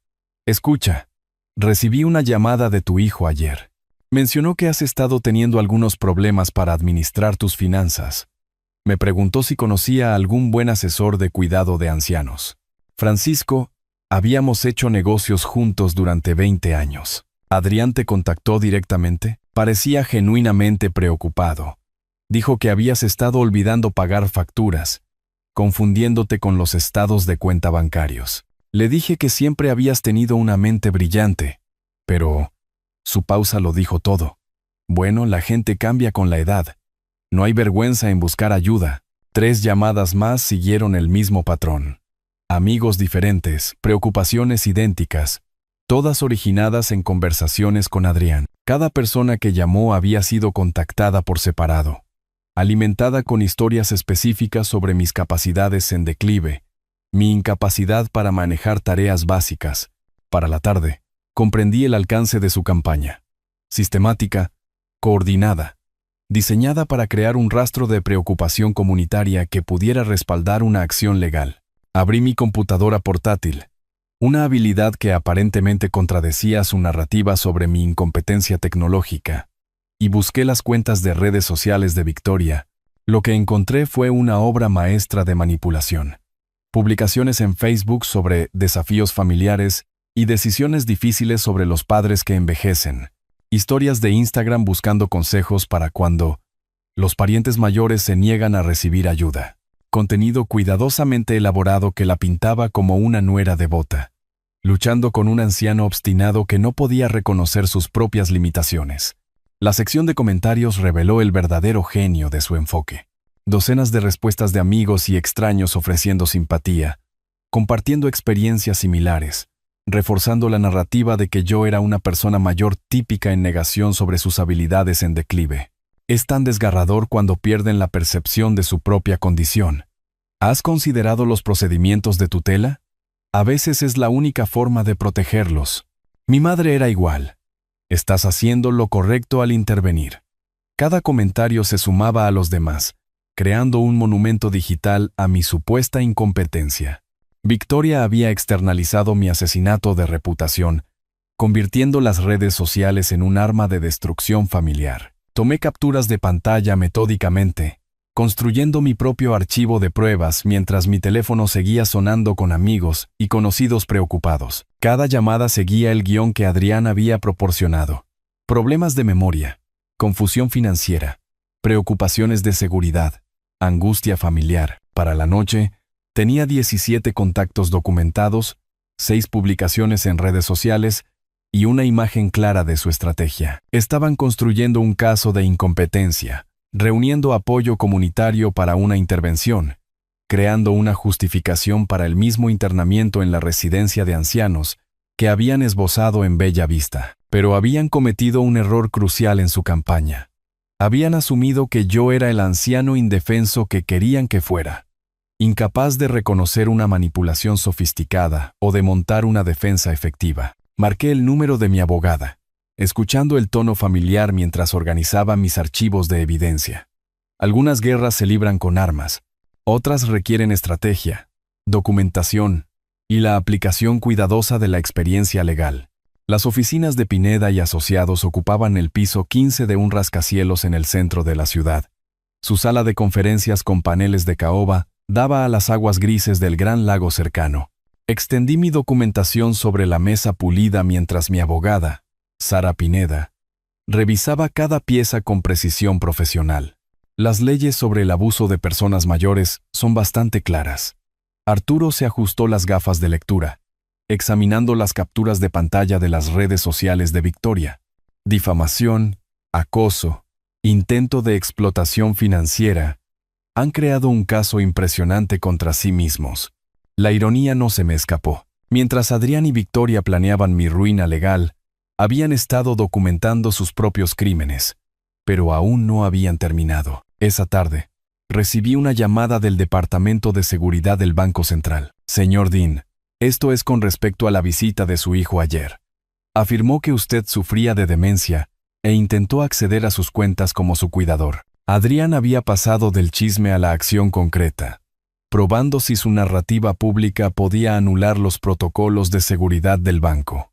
Escucha, recibí una llamada de tu hijo ayer. Mencionó que has estado teniendo algunos problemas para administrar tus finanzas. Me preguntó si conocía a algún buen asesor de cuidado de ancianos. Francisco, habíamos hecho negocios juntos durante 20 años. ¿Adrián te contactó directamente? Parecía genuinamente preocupado. Dijo que habías estado olvidando pagar facturas, confundiéndote con los estados de cuenta bancarios. Le dije que siempre habías tenido una mente brillante, pero su pausa lo dijo todo. Bueno, la gente cambia con la edad. No hay vergüenza en buscar ayuda. 3 llamadas más siguieron el mismo patrón. Amigos diferentes, preocupaciones idénticas, todas originadas en conversaciones con Adrián. Cada persona que llamó había sido contactada por separado, alimentada con historias específicas sobre mis capacidades en declive, mi incapacidad para manejar tareas básicas. Para la tarde, comprendí el alcance de su campaña. Sistemática, coordinada, diseñada para crear un rastro de preocupación comunitaria que pudiera respaldar una acción legal. Abrí mi computadora portátil, una habilidad que aparentemente contradecía su narrativa sobre mi incompetencia tecnológica, y busqué las cuentas de redes sociales de Victoria. Lo que encontré fue una obra maestra de manipulación. Publicaciones en Facebook sobre desafíos familiares y decisiones difíciles sobre los padres que envejecen. Historias de Instagram buscando consejos para cuando los parientes mayores se niegan a recibir ayuda. Contenido cuidadosamente elaborado que la pintaba como una nuera devota, luchando con un anciano obstinado que no podía reconocer sus propias limitaciones. La sección de comentarios reveló el verdadero genio de su enfoque. Docenas de respuestas de amigos y extraños ofreciendo simpatía, compartiendo experiencias similares, reforzando la narrativa de que yo era una persona mayor típica en negación sobre sus habilidades en declive. Es tan desgarrador cuando pierden la percepción de su propia condición. ¿Has considerado los procedimientos de tutela? A veces es la única forma de protegerlos. Mi madre era igual. Estás haciendo lo correcto al intervenir. Cada comentario se sumaba a los demás, creando un monumento digital a mi supuesta incompetencia. Victoria había externalizado mi asesinato de reputación, convirtiendo las redes sociales en un arma de destrucción familiar. Tomé capturas de pantalla metódicamente, construyendo mi propio archivo de pruebas mientras mi teléfono seguía sonando con amigos y conocidos preocupados. Cada llamada seguía el guión que Adrián había proporcionado. Problemas de memoria, confusión financiera, preocupaciones de seguridad, angustia familiar. Para la noche, tenía 17 contactos documentados, 6 publicaciones en redes sociales y una imagen clara de su estrategia. Estaban construyendo un caso de incompetencia, reuniendo apoyo comunitario para una intervención, creando una justificación para el mismo internamiento en la residencia de ancianos que habían esbozado en Bella Vista. Pero habían cometido un error crucial en su campaña. Habían asumido que yo era el anciano indefenso que querían que fuera, incapaz de reconocer una manipulación sofisticada o de montar una defensa efectiva. Marqué el número de mi abogada, escuchando el tono familiar mientras organizaba mis archivos de evidencia. Algunas guerras se libran con armas, otras requieren estrategia, documentación y la aplicación cuidadosa de la experiencia legal. Las oficinas de Pineda y Asociados ocupaban el piso 15 de un rascacielos en el centro de la ciudad. Su sala de conferencias con paneles de caoba daba a las aguas grises del gran lago cercano. Extendí mi documentación sobre la mesa pulida mientras mi abogada, Sara Pineda, revisaba cada pieza con precisión profesional. Las leyes sobre el abuso de personas mayores son bastante claras. Arturo se ajustó las gafas de lectura, examinando las capturas de pantalla de las redes sociales de Victoria. Difamación, acoso, intento de explotación financiera, han creado un caso impresionante contra sí mismos. La ironía no se me escapó. Mientras Adrián y Victoria planeaban mi ruina legal, habían estado documentando sus propios crímenes, pero aún no habían terminado. Esa tarde, recibí una llamada del Departamento de Seguridad del Banco Central. Señor Dean, esto es con respecto a la visita de su hijo ayer. Afirmó que usted sufría de demencia e intentó acceder a sus cuentas como su cuidador. Adrián había pasado del chisme a la acción concreta, probando si su narrativa pública podía anular los protocolos de seguridad del banco.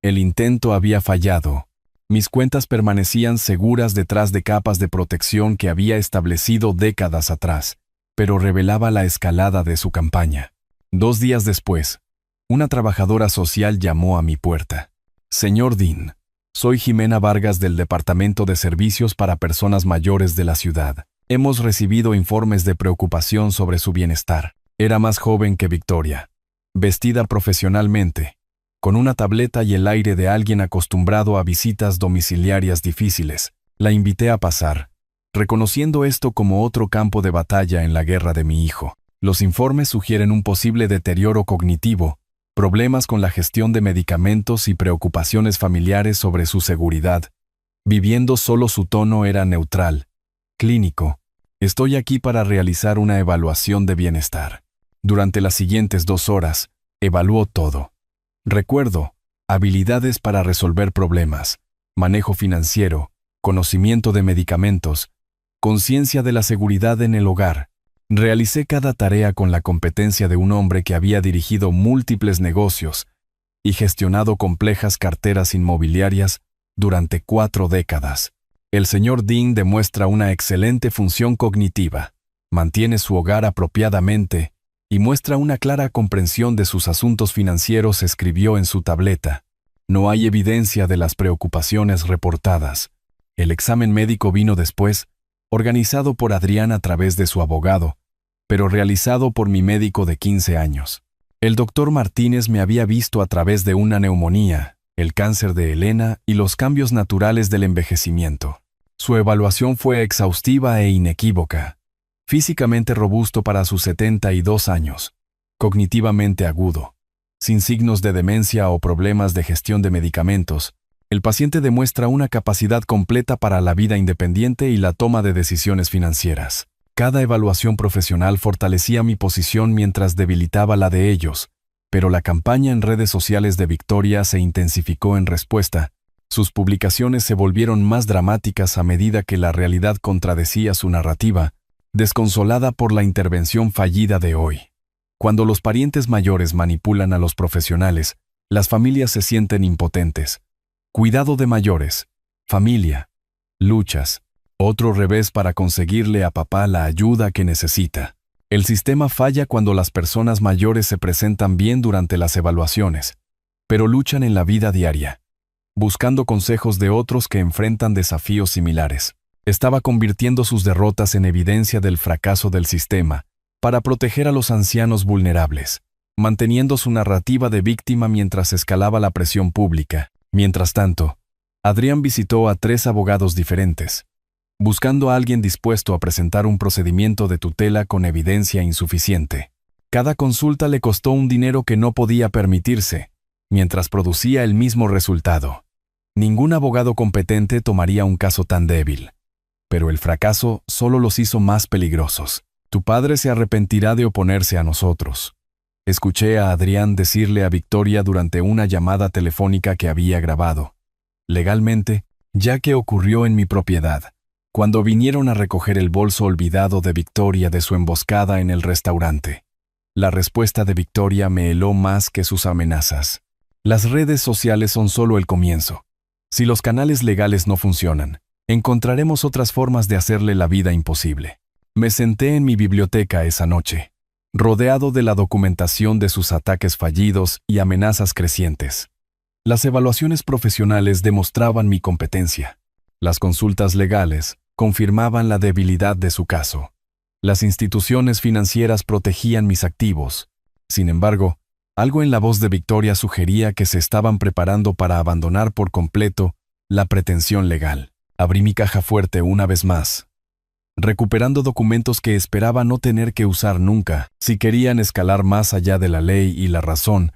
El intento había fallado. Mis cuentas permanecían seguras detrás de capas de protección que había establecido décadas atrás, pero revelaba la escalada de su campaña. 2 días después, una trabajadora social llamó a mi puerta. Señor Dean, soy Jimena Vargas del Departamento de Servicios para Personas Mayores de la ciudad. Hemos recibido informes de preocupación sobre su bienestar. Era más joven que Victoria, vestida profesionalmente, con una tableta y el aire de alguien acostumbrado a visitas domiciliarias difíciles. La invité a pasar, reconociendo esto como otro campo de batalla en la guerra de mi hijo. Los informes sugieren un posible deterioro cognitivo, problemas con la gestión de medicamentos y preocupaciones familiares sobre su seguridad. Viviendo solo, su tono era neutral, clínico. Estoy aquí para realizar una evaluación de bienestar. Durante las siguientes 2 horas, evaluó todo. Recuerdo, habilidades para resolver problemas, manejo financiero, conocimiento de medicamentos, conciencia de la seguridad en el hogar. Realicé cada tarea con la competencia de un hombre que había dirigido múltiples negocios y gestionado complejas carteras inmobiliarias durante 4 décadas. El señor Dean demuestra una excelente función cognitiva, mantiene su hogar apropiadamente y muestra una clara comprensión de sus asuntos financieros, escribió en su tableta. No hay evidencia de las preocupaciones reportadas. El examen médico vino después, organizado por Adrián a través de su abogado, pero realizado por mi médico de 15 años. El doctor Martínez me había visto a través de una neumonía, el cáncer de Elena y los cambios naturales del envejecimiento. Su evaluación fue exhaustiva e inequívoca. Físicamente robusto para sus 72 años, cognitivamente agudo, sin signos de demencia o problemas de gestión de medicamentos, el paciente demuestra una capacidad completa para la vida independiente y la toma de decisiones financieras. Cada evaluación profesional fortalecía mi posición mientras debilitaba la de ellos, pero la campaña en redes sociales de Victoria se intensificó en respuesta. Sus publicaciones se volvieron más dramáticas a medida que la realidad contradecía su narrativa, desconsolada por la intervención fallida de hoy. Cuando los parientes mayores manipulan a los profesionales, las familias se sienten impotentes. Cuidado de mayores, familia, luchas, otro revés para conseguirle a papá la ayuda que necesita. El sistema falla cuando las personas mayores se presentan bien durante las evaluaciones, pero luchan en la vida diaria, buscando consejos de otros que enfrentan desafíos similares. Estaba convirtiendo sus derrotas en evidencia del fracaso del sistema para proteger a los ancianos vulnerables, manteniendo su narrativa de víctima mientras escalaba la presión pública. Mientras tanto, Adrián visitó a 3 abogados diferentes, buscando a alguien dispuesto a presentar un procedimiento de tutela con evidencia insuficiente. Cada consulta le costó un dinero que no podía permitirse, mientras producía el mismo resultado. Ningún abogado competente tomaría un caso tan débil. Pero el fracaso solo los hizo más peligrosos. Tu padre se arrepentirá de oponerse a nosotros. Escuché a Adrián decirle a Victoria durante una llamada telefónica que había grabado. Legalmente, ya que ocurrió en mi propiedad, cuando vinieron a recoger el bolso olvidado de Victoria de su emboscada en el restaurante. La respuesta de Victoria me heló más que sus amenazas. Las redes sociales son solo el comienzo. Si los canales legales no funcionan, encontraremos otras formas de hacerle la vida imposible. Me senté en mi biblioteca esa noche, rodeado de la documentación de sus ataques fallidos y amenazas crecientes. Las evaluaciones profesionales demostraban mi competencia. Las consultas legales confirmaban la debilidad de su caso. Las instituciones financieras protegían mis activos. Sin embargo, algo en la voz de Victoria sugería que se estaban preparando para abandonar por completo la pretensión legal. Abrí mi caja fuerte una vez más, recuperando documentos que esperaba no tener que usar nunca. Si querían escalar más allá de la ley y la razón,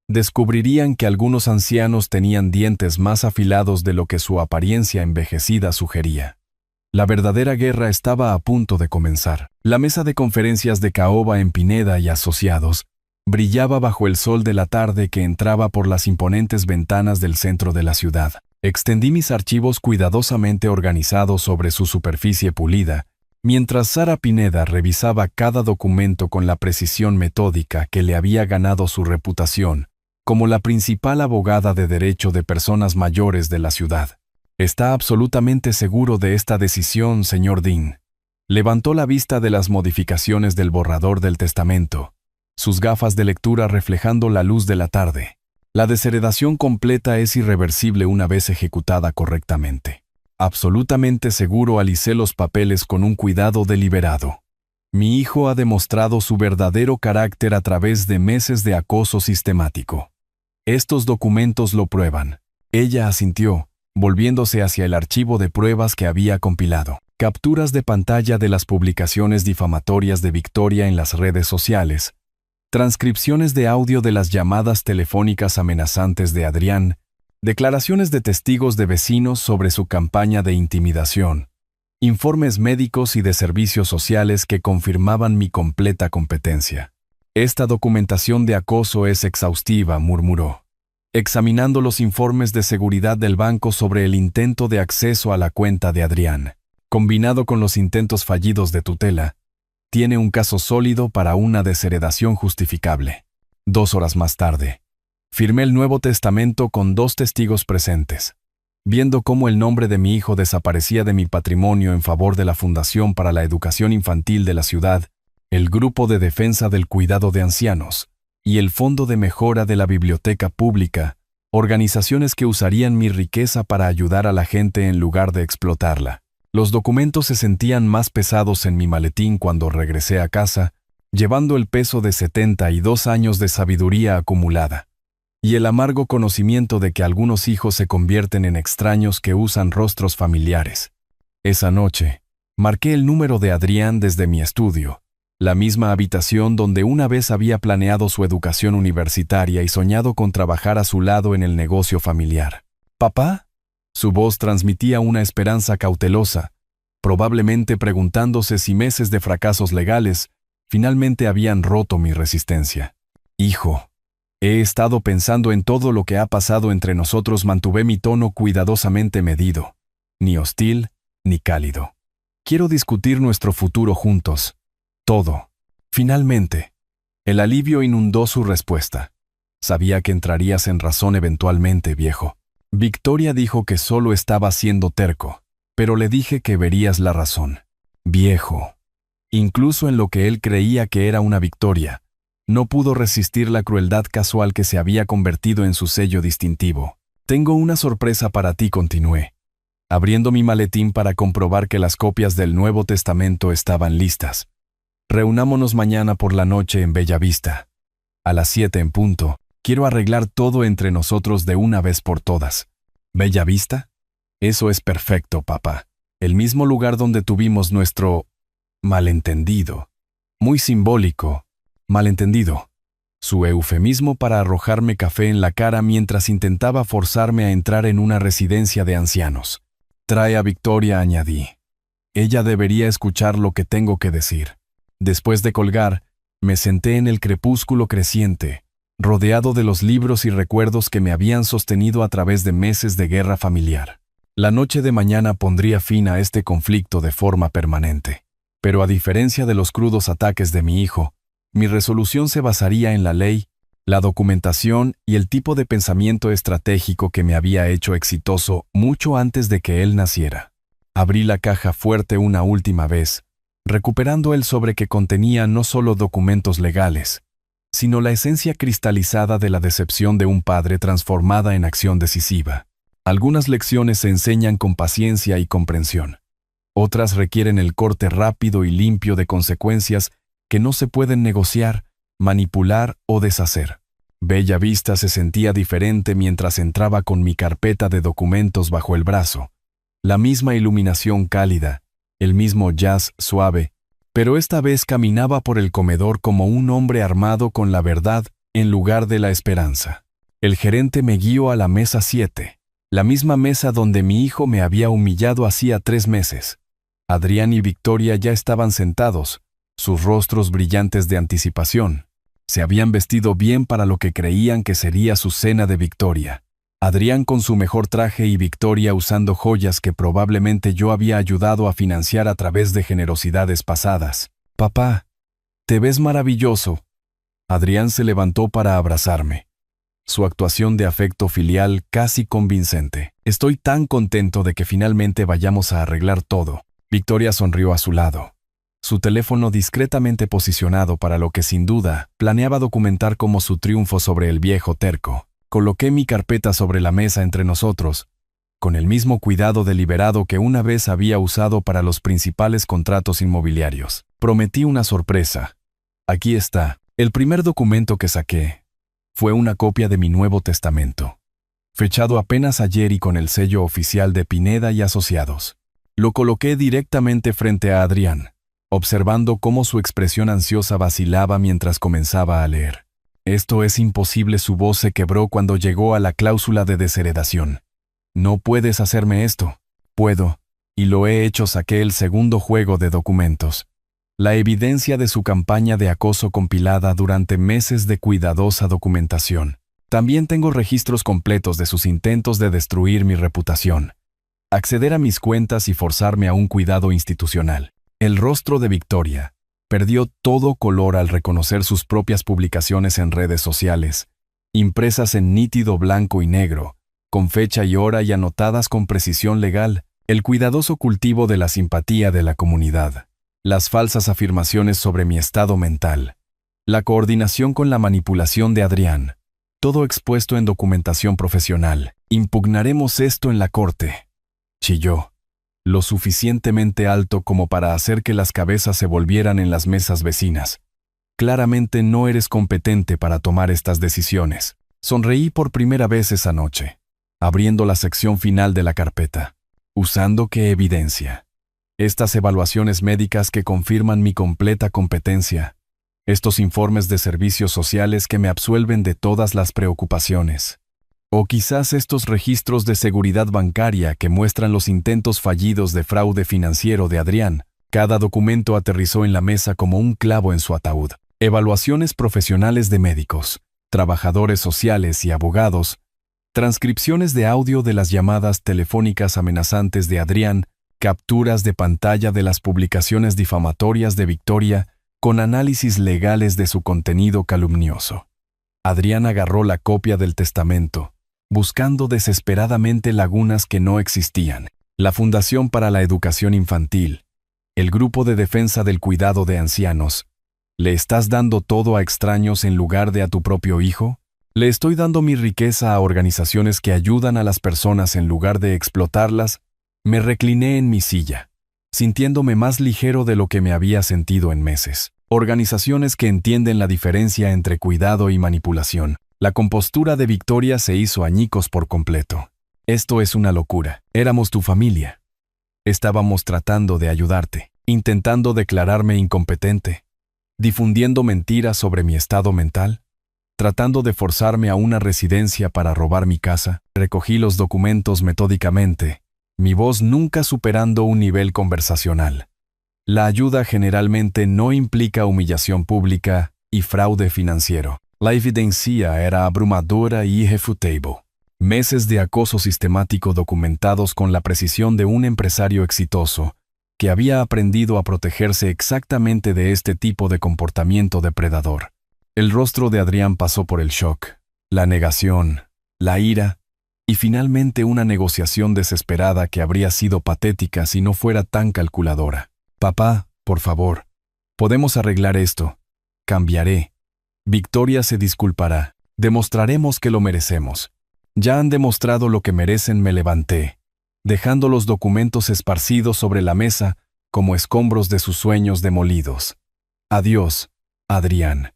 descubrirían que algunos ancianos tenían dientes más afilados de lo que su apariencia envejecida sugería. La verdadera guerra estaba a punto de comenzar. La mesa de conferencias de Caoba en Pineda y Asociados brillaba bajo el sol de la tarde que entraba por las imponentes ventanas del centro de la ciudad. Extendí mis archivos cuidadosamente organizados sobre su superficie pulida, mientras Sara Pineda revisaba cada documento con la precisión metódica que le había ganado su reputación como la principal abogada de derecho de personas mayores de la ciudad. «¿Está absolutamente seguro de esta decisión, señor Dean?» Levantó la vista de las modificaciones del borrador del testamento, sus gafas de lectura reflejando la luz de la tarde. «La desheredación completa es irreversible una vez ejecutada correctamente». Absolutamente seguro, alicé los papeles con un cuidado deliberado. Mi hijo ha demostrado su verdadero carácter a través de meses de acoso sistemático. Estos documentos lo prueban. Ella asintió, volviéndose hacia el archivo de pruebas que había compilado. Capturas de pantalla de las publicaciones difamatorias de Victoria en las redes sociales. Transcripciones de audio de las llamadas telefónicas amenazantes de Adrián. Declaraciones de testigos de vecinos sobre su campaña de intimidación. Informes médicos y de servicios sociales que confirmaban mi completa competencia. «Esta documentación de acoso es exhaustiva», murmuró, examinando los informes de seguridad del banco sobre el intento de acceso a la cuenta de Adrián. Combinado con los intentos fallidos de tutela, tiene un caso sólido para una desheredación justificable. 2 horas más tarde, firmé el Nuevo Testamento con 2 testigos presentes. Viendo cómo el nombre de mi hijo desaparecía de mi patrimonio en favor de la Fundación para la Educación Infantil de la ciudad, el Grupo de Defensa del Cuidado de Ancianos y el Fondo de Mejora de la Biblioteca Pública, organizaciones que usarían mi riqueza para ayudar a la gente en lugar de explotarla. Los documentos se sentían más pesados en mi maletín cuando regresé a casa, llevando el peso de 72 años de sabiduría acumulada y el amargo conocimiento de que algunos hijos se convierten en extraños que usan rostros familiares. Esa noche, marqué el número de Adrián desde mi estudio, la misma habitación donde una vez había planeado su educación universitaria y soñado con trabajar a su lado en el negocio familiar. «¿Papá?» Su voz transmitía una esperanza cautelosa, probablemente preguntándose si meses de fracasos legales finalmente habían roto mi resistencia. «Hijo, he estado pensando en todo lo que ha pasado entre nosotros». Mantuve mi tono cuidadosamente medido, ni hostil ni cálido. «Quiero discutir nuestro futuro juntos. Todo». Finalmente, el alivio inundó su respuesta. «Sabía que entrarías en razón eventualmente, viejo». Victoria dijo que solo estaba siendo terco, pero le dije que verías la razón. «Viejo». Incluso en lo que él creía que era una victoria, no pudo resistir la crueldad casual que se había convertido en su sello distintivo. «Tengo una sorpresa para ti», continué, abriendo mi maletín para comprobar que las copias del Nuevo Testamento estaban listas. «Reunámonos mañana por la noche en Bella Vista. A las 7 en punto. Quiero arreglar todo entre nosotros de una vez por todas». «¿Bella Vista?» «Eso es perfecto, papá. El mismo lugar donde tuvimos nuestro malentendido. Muy simbólico. Malentendido». Su eufemismo para arrojarme café en la cara mientras intentaba forzarme a entrar en una residencia de ancianos. «Trae a Victoria», añadí. «Ella debería escuchar lo que tengo que decir». Después de colgar, me senté en el crepúsculo creciente, rodeado de los libros y recuerdos que me habían sostenido a través de meses de guerra familiar. La noche de mañana pondría fin a este conflicto de forma permanente. Pero a diferencia de los crudos ataques de mi hijo, mi resolución se basaría en la ley, la documentación y el tipo de pensamiento estratégico que me había hecho exitoso mucho antes de que él naciera. Abrí la caja fuerte una última vez, recuperando el sobre que contenía no solo documentos legales, sino la esencia cristalizada de la decepción de un padre transformada en acción decisiva. Algunas lecciones se enseñan con paciencia y comprensión. Otras requieren el corte rápido y limpio de consecuencias que no se pueden negociar, manipular o deshacer. Bella Vista se sentía diferente mientras entraba con mi carpeta de documentos bajo el brazo. La misma iluminación cálida, el mismo jazz suave, pero esta vez caminaba por el comedor como un hombre armado con la verdad en lugar de la esperanza. El gerente me guió a la mesa 7, la misma mesa donde mi hijo me había humillado hacía 3 meses. Adrián y Victoria ya estaban sentados, sus rostros brillantes de anticipación. Se habían vestido bien para lo que creían que sería su cena de Victoria. Adrián con su mejor traje y Victoria usando joyas que probablemente yo había ayudado a financiar a través de generosidades pasadas. «Papá, te ves maravilloso». Adrián se levantó para abrazarme. Su actuación de afecto filial casi convincente. «Estoy tan contento de que finalmente vayamos a arreglar todo». Victoria sonrió a su lado, su teléfono discretamente posicionado para lo que sin duda planeaba documentar como su triunfo sobre el viejo terco. Coloqué mi carpeta sobre la mesa entre nosotros, con el mismo cuidado deliberado que una vez había usado para los principales contratos inmobiliarios. Prometí una sorpresa. Aquí está. El primer documento que saqué fue una copia de mi Nuevo Testamento, fechado apenas ayer y con el sello oficial de Pineda y Asociados. Lo coloqué directamente frente a Adrián, observando cómo su expresión ansiosa vacilaba mientras comenzaba a leer. «Esto es imposible», su voz se quebró cuando llegó a la cláusula de desheredación. «No puedes hacerme esto». «Puedo, y lo he hecho». Saqué el segundo juego de documentos. La evidencia de su campaña de acoso compilada durante meses de cuidadosa documentación. También tengo registros completos de sus intentos de destruir mi reputación, acceder a mis cuentas y forzarme a un cuidado institucional. El rostro de Victoria perdió todo color al reconocer sus propias publicaciones en redes sociales, impresas en nítido blanco y negro, con fecha y hora y anotadas con precisión legal, el cuidadoso cultivo de la simpatía de la comunidad, las falsas afirmaciones sobre mi estado mental, la coordinación con la manipulación de Adrián, todo expuesto en documentación profesional. «Impugnaremos esto en la corte», chilló, lo suficientemente alto como para hacer que las cabezas se volvieran en las mesas vecinas. «Claramente no eres competente para tomar estas decisiones». Sonreí por primera vez esa noche, abriendo la sección final de la carpeta. «¿Usando qué evidencia?» «Estas evaluaciones médicas que confirman mi completa competencia. Estos informes de servicios sociales que me absuelven de todas las preocupaciones. O quizás estos registros de seguridad bancaria que muestran los intentos fallidos de fraude financiero de Adrián». Cada documento aterrizó en la mesa como un clavo en su ataúd. Evaluaciones profesionales de médicos, trabajadores sociales y abogados, transcripciones de audio de las llamadas telefónicas amenazantes de Adrián, capturas de pantalla de las publicaciones difamatorias de Victoria, con análisis legales de su contenido calumnioso. Adrián agarró la copia del testamento, buscando desesperadamente lagunas que no existían. La Fundación para la Educación Infantil, el Grupo de Defensa del Cuidado de Ancianos. ¿Le estás dando todo a extraños en lugar de a tu propio hijo? ¿Le estoy dando mi riqueza a organizaciones que ayudan a las personas en lugar de explotarlas? Me recliné en mi silla, sintiéndome más ligero de lo que me había sentido en meses. Organizaciones que entienden la diferencia entre cuidado y manipulación. La compostura de Victoria se hizo añicos por completo. «Esto es una locura. Éramos tu familia. Estábamos tratando de ayudarte, intentando declararme incompetente, difundiendo mentiras sobre mi estado mental, tratando de forzarme a una residencia para robar mi casa». Recogí los documentos metódicamente, mi voz nunca superando un nivel conversacional. La ayuda generalmente no implica humillación pública y fraude financiero. La evidencia era abrumadora y irrefutable. Meses de acoso sistemático documentados con la precisión de un empresario exitoso que había aprendido a protegerse exactamente de este tipo de comportamiento depredador. El rostro de Adrián pasó por el shock, la negación, la ira y finalmente una negociación desesperada que habría sido patética si no fuera tan calculadora. «Papá, por favor, podemos arreglar esto. Cambiaré. Victoria se disculpará. Demostraremos que lo merecemos». «Ya han demostrado lo que merecen». Me levanté, dejando los documentos esparcidos sobre la mesa como escombros de sus sueños demolidos. «Adiós, Adrián.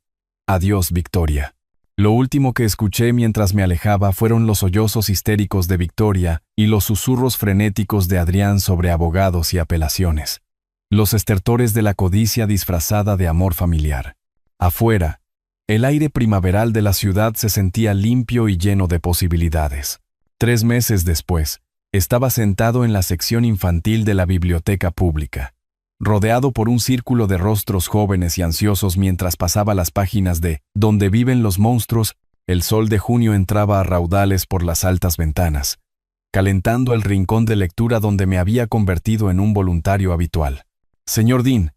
Adiós, Victoria». Lo último que escuché mientras me alejaba fueron los sollozos histéricos de Victoria y los susurros frenéticos de Adrián sobre abogados y apelaciones. Los estertores de la codicia disfrazada de amor familiar. Afuera, el aire primaveral de la ciudad se sentía limpio y lleno de posibilidades. 3 meses después, estaba sentado en la sección infantil de la biblioteca pública, rodeado por un círculo de rostros jóvenes y ansiosos mientras pasaba las páginas de Donde viven los monstruos. El sol de junio entraba a raudales por las altas ventanas, calentando el rincón de lectura donde me había convertido en un voluntario habitual. «Señor Dean,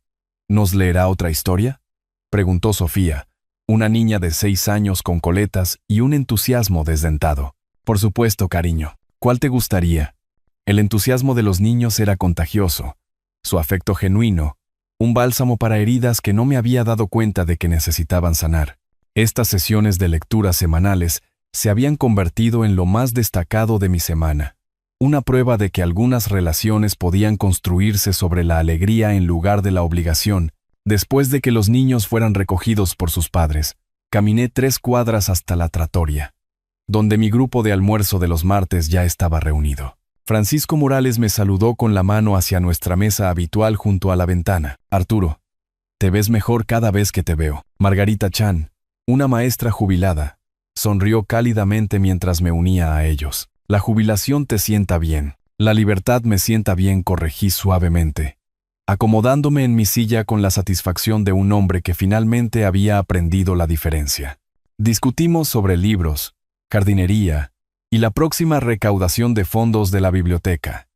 ¿nos leerá otra historia?», preguntó Sofía, una niña de 6 años con coletas y un entusiasmo desdentado. «Por supuesto, cariño. ¿Cuál te gustaría?». El entusiasmo de los niños era contagioso, su afecto genuino, un bálsamo para heridas que no me había dado cuenta de que necesitaban sanar. Estas sesiones de lectura semanales se habían convertido en lo más destacado de mi semana, una prueba de que algunas relaciones podían construirse sobre la alegría en lugar de la obligación. Después de que los niños fueran recogidos por sus padres, caminé 3 cuadras hasta la trattoria, donde mi grupo de almuerzo de los martes ya estaba reunido. Francisco Morales me saludó con la mano hacia nuestra mesa habitual junto a la ventana. «Arturo, te ves mejor cada vez que te veo». Margarita Chan, una maestra jubilada, sonrió cálidamente mientras me unía a ellos. «La jubilación te sienta bien». «La libertad me sienta bien», corregí suavemente, acomodándome en mi silla con la satisfacción de un hombre que finalmente había aprendido la diferencia. Discutimos sobre libros, jardinería y la próxima recaudación de fondos de la biblioteca,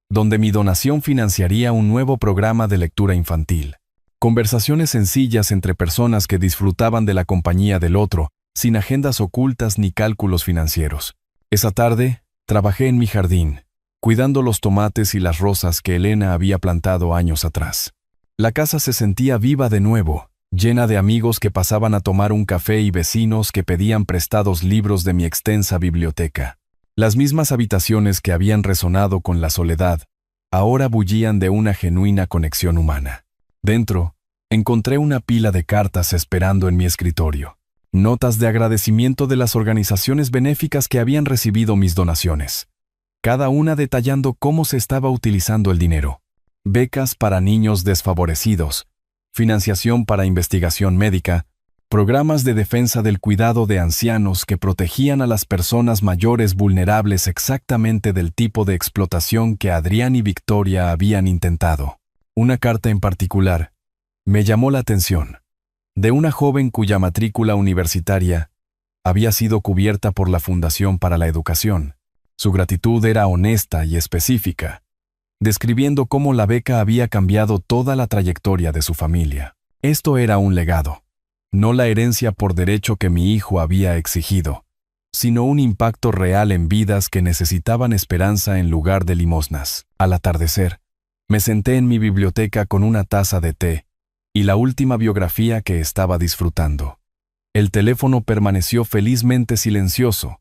donde mi donación financiaría un nuevo programa de lectura infantil. Conversaciones sencillas entre personas que disfrutaban de la compañía del otro, sin agendas ocultas ni cálculos financieros. Esa tarde, trabajé en mi jardín, cuidando los tomates y las rosas que Elena había plantado años atrás. La casa se sentía viva de nuevo, llena de amigos que pasaban a tomar un café y vecinos que pedían prestados libros de mi extensa biblioteca. Las mismas habitaciones que habían resonado con la soledad, ahora bullían de una genuina conexión humana. Dentro, encontré una pila de cartas esperando en mi escritorio. Notas de agradecimiento de las organizaciones benéficas que habían recibido mis donaciones, cada una detallando cómo se estaba utilizando el dinero. Becas para niños desfavorecidos, financiación para investigación médica, programas de defensa del cuidado de ancianos que protegían a las personas mayores vulnerables exactamente del tipo de explotación que Adrián y Victoria habían intentado. Una carta en particular me llamó la atención, de una joven cuya matrícula universitaria había sido cubierta por la Fundación para la Educación. Su gratitud era honesta y específica, describiendo cómo la beca había cambiado toda la trayectoria de su familia. Esto era un legado, no la herencia por derecho que mi hijo había exigido, sino un impacto real en vidas que necesitaban esperanza en lugar de limosnas. Al atardecer, me senté en mi biblioteca con una taza de té y la última biografía que estaba disfrutando. El teléfono permaneció felizmente silencioso,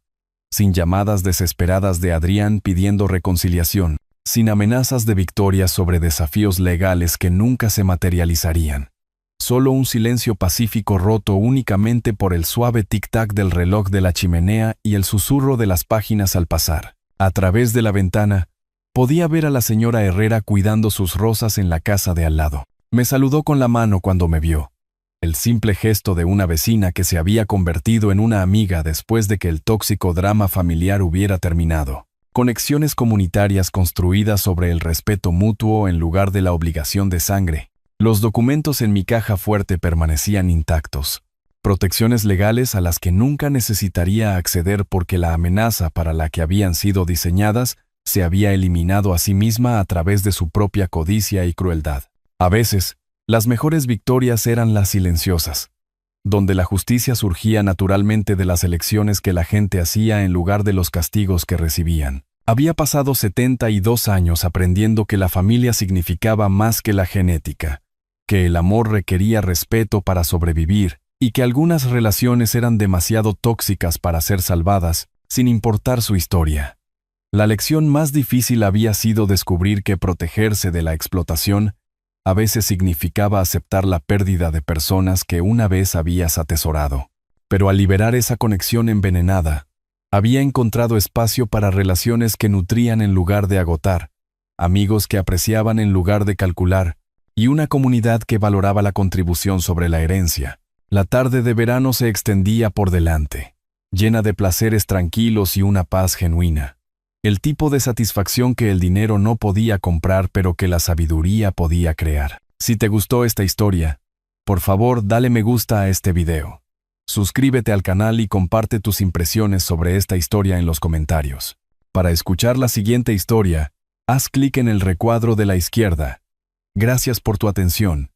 sin llamadas desesperadas de Adrián pidiendo reconciliación, sin amenazas de Victoria sobre desafíos legales que nunca se materializarían. Solo un silencio pacífico roto únicamente por el suave tic-tac del reloj de la chimenea y el susurro de las páginas al pasar. A través de la ventana, podía ver a la señora Herrera cuidando sus rosas en la casa de al lado. Me saludó con la mano cuando me vio. El simple gesto de una vecina que se había convertido en una amiga después de que el tóxico drama familiar hubiera terminado. Conexiones comunitarias construidas sobre el respeto mutuo en lugar de la obligación de sangre. Los documentos en mi caja fuerte permanecían intactos. Protecciones legales a las que nunca necesitaría acceder porque la amenaza para la que habían sido diseñadas se había eliminado a sí misma a través de su propia codicia y crueldad. A veces, las mejores victorias eran las silenciosas, donde la justicia surgía naturalmente de las elecciones que la gente hacía en lugar de los castigos que recibían. Había pasado 72 años aprendiendo que la familia significaba más que la genética, que el amor requería respeto para sobrevivir y que algunas relaciones eran demasiado tóxicas para ser salvadas, sin importar su historia. La lección más difícil había sido descubrir que protegerse de la explotación a veces significaba aceptar la pérdida de personas que una vez habías atesorado. Pero al liberar esa conexión envenenada, había encontrado espacio para relaciones que nutrían en lugar de agotar, amigos que apreciaban en lugar de calcular, y una comunidad que valoraba la contribución sobre la herencia. La tarde de verano se extendía por delante, llena de placeres tranquilos y una paz genuina. El tipo de satisfacción que el dinero no podía comprar pero que la sabiduría podía crear. Si te gustó esta historia, por favor dale me gusta a este video. Suscríbete al canal y comparte tus impresiones sobre esta historia en los comentarios. Para escuchar la siguiente historia, haz clic en el recuadro de la izquierda. Gracias por tu atención.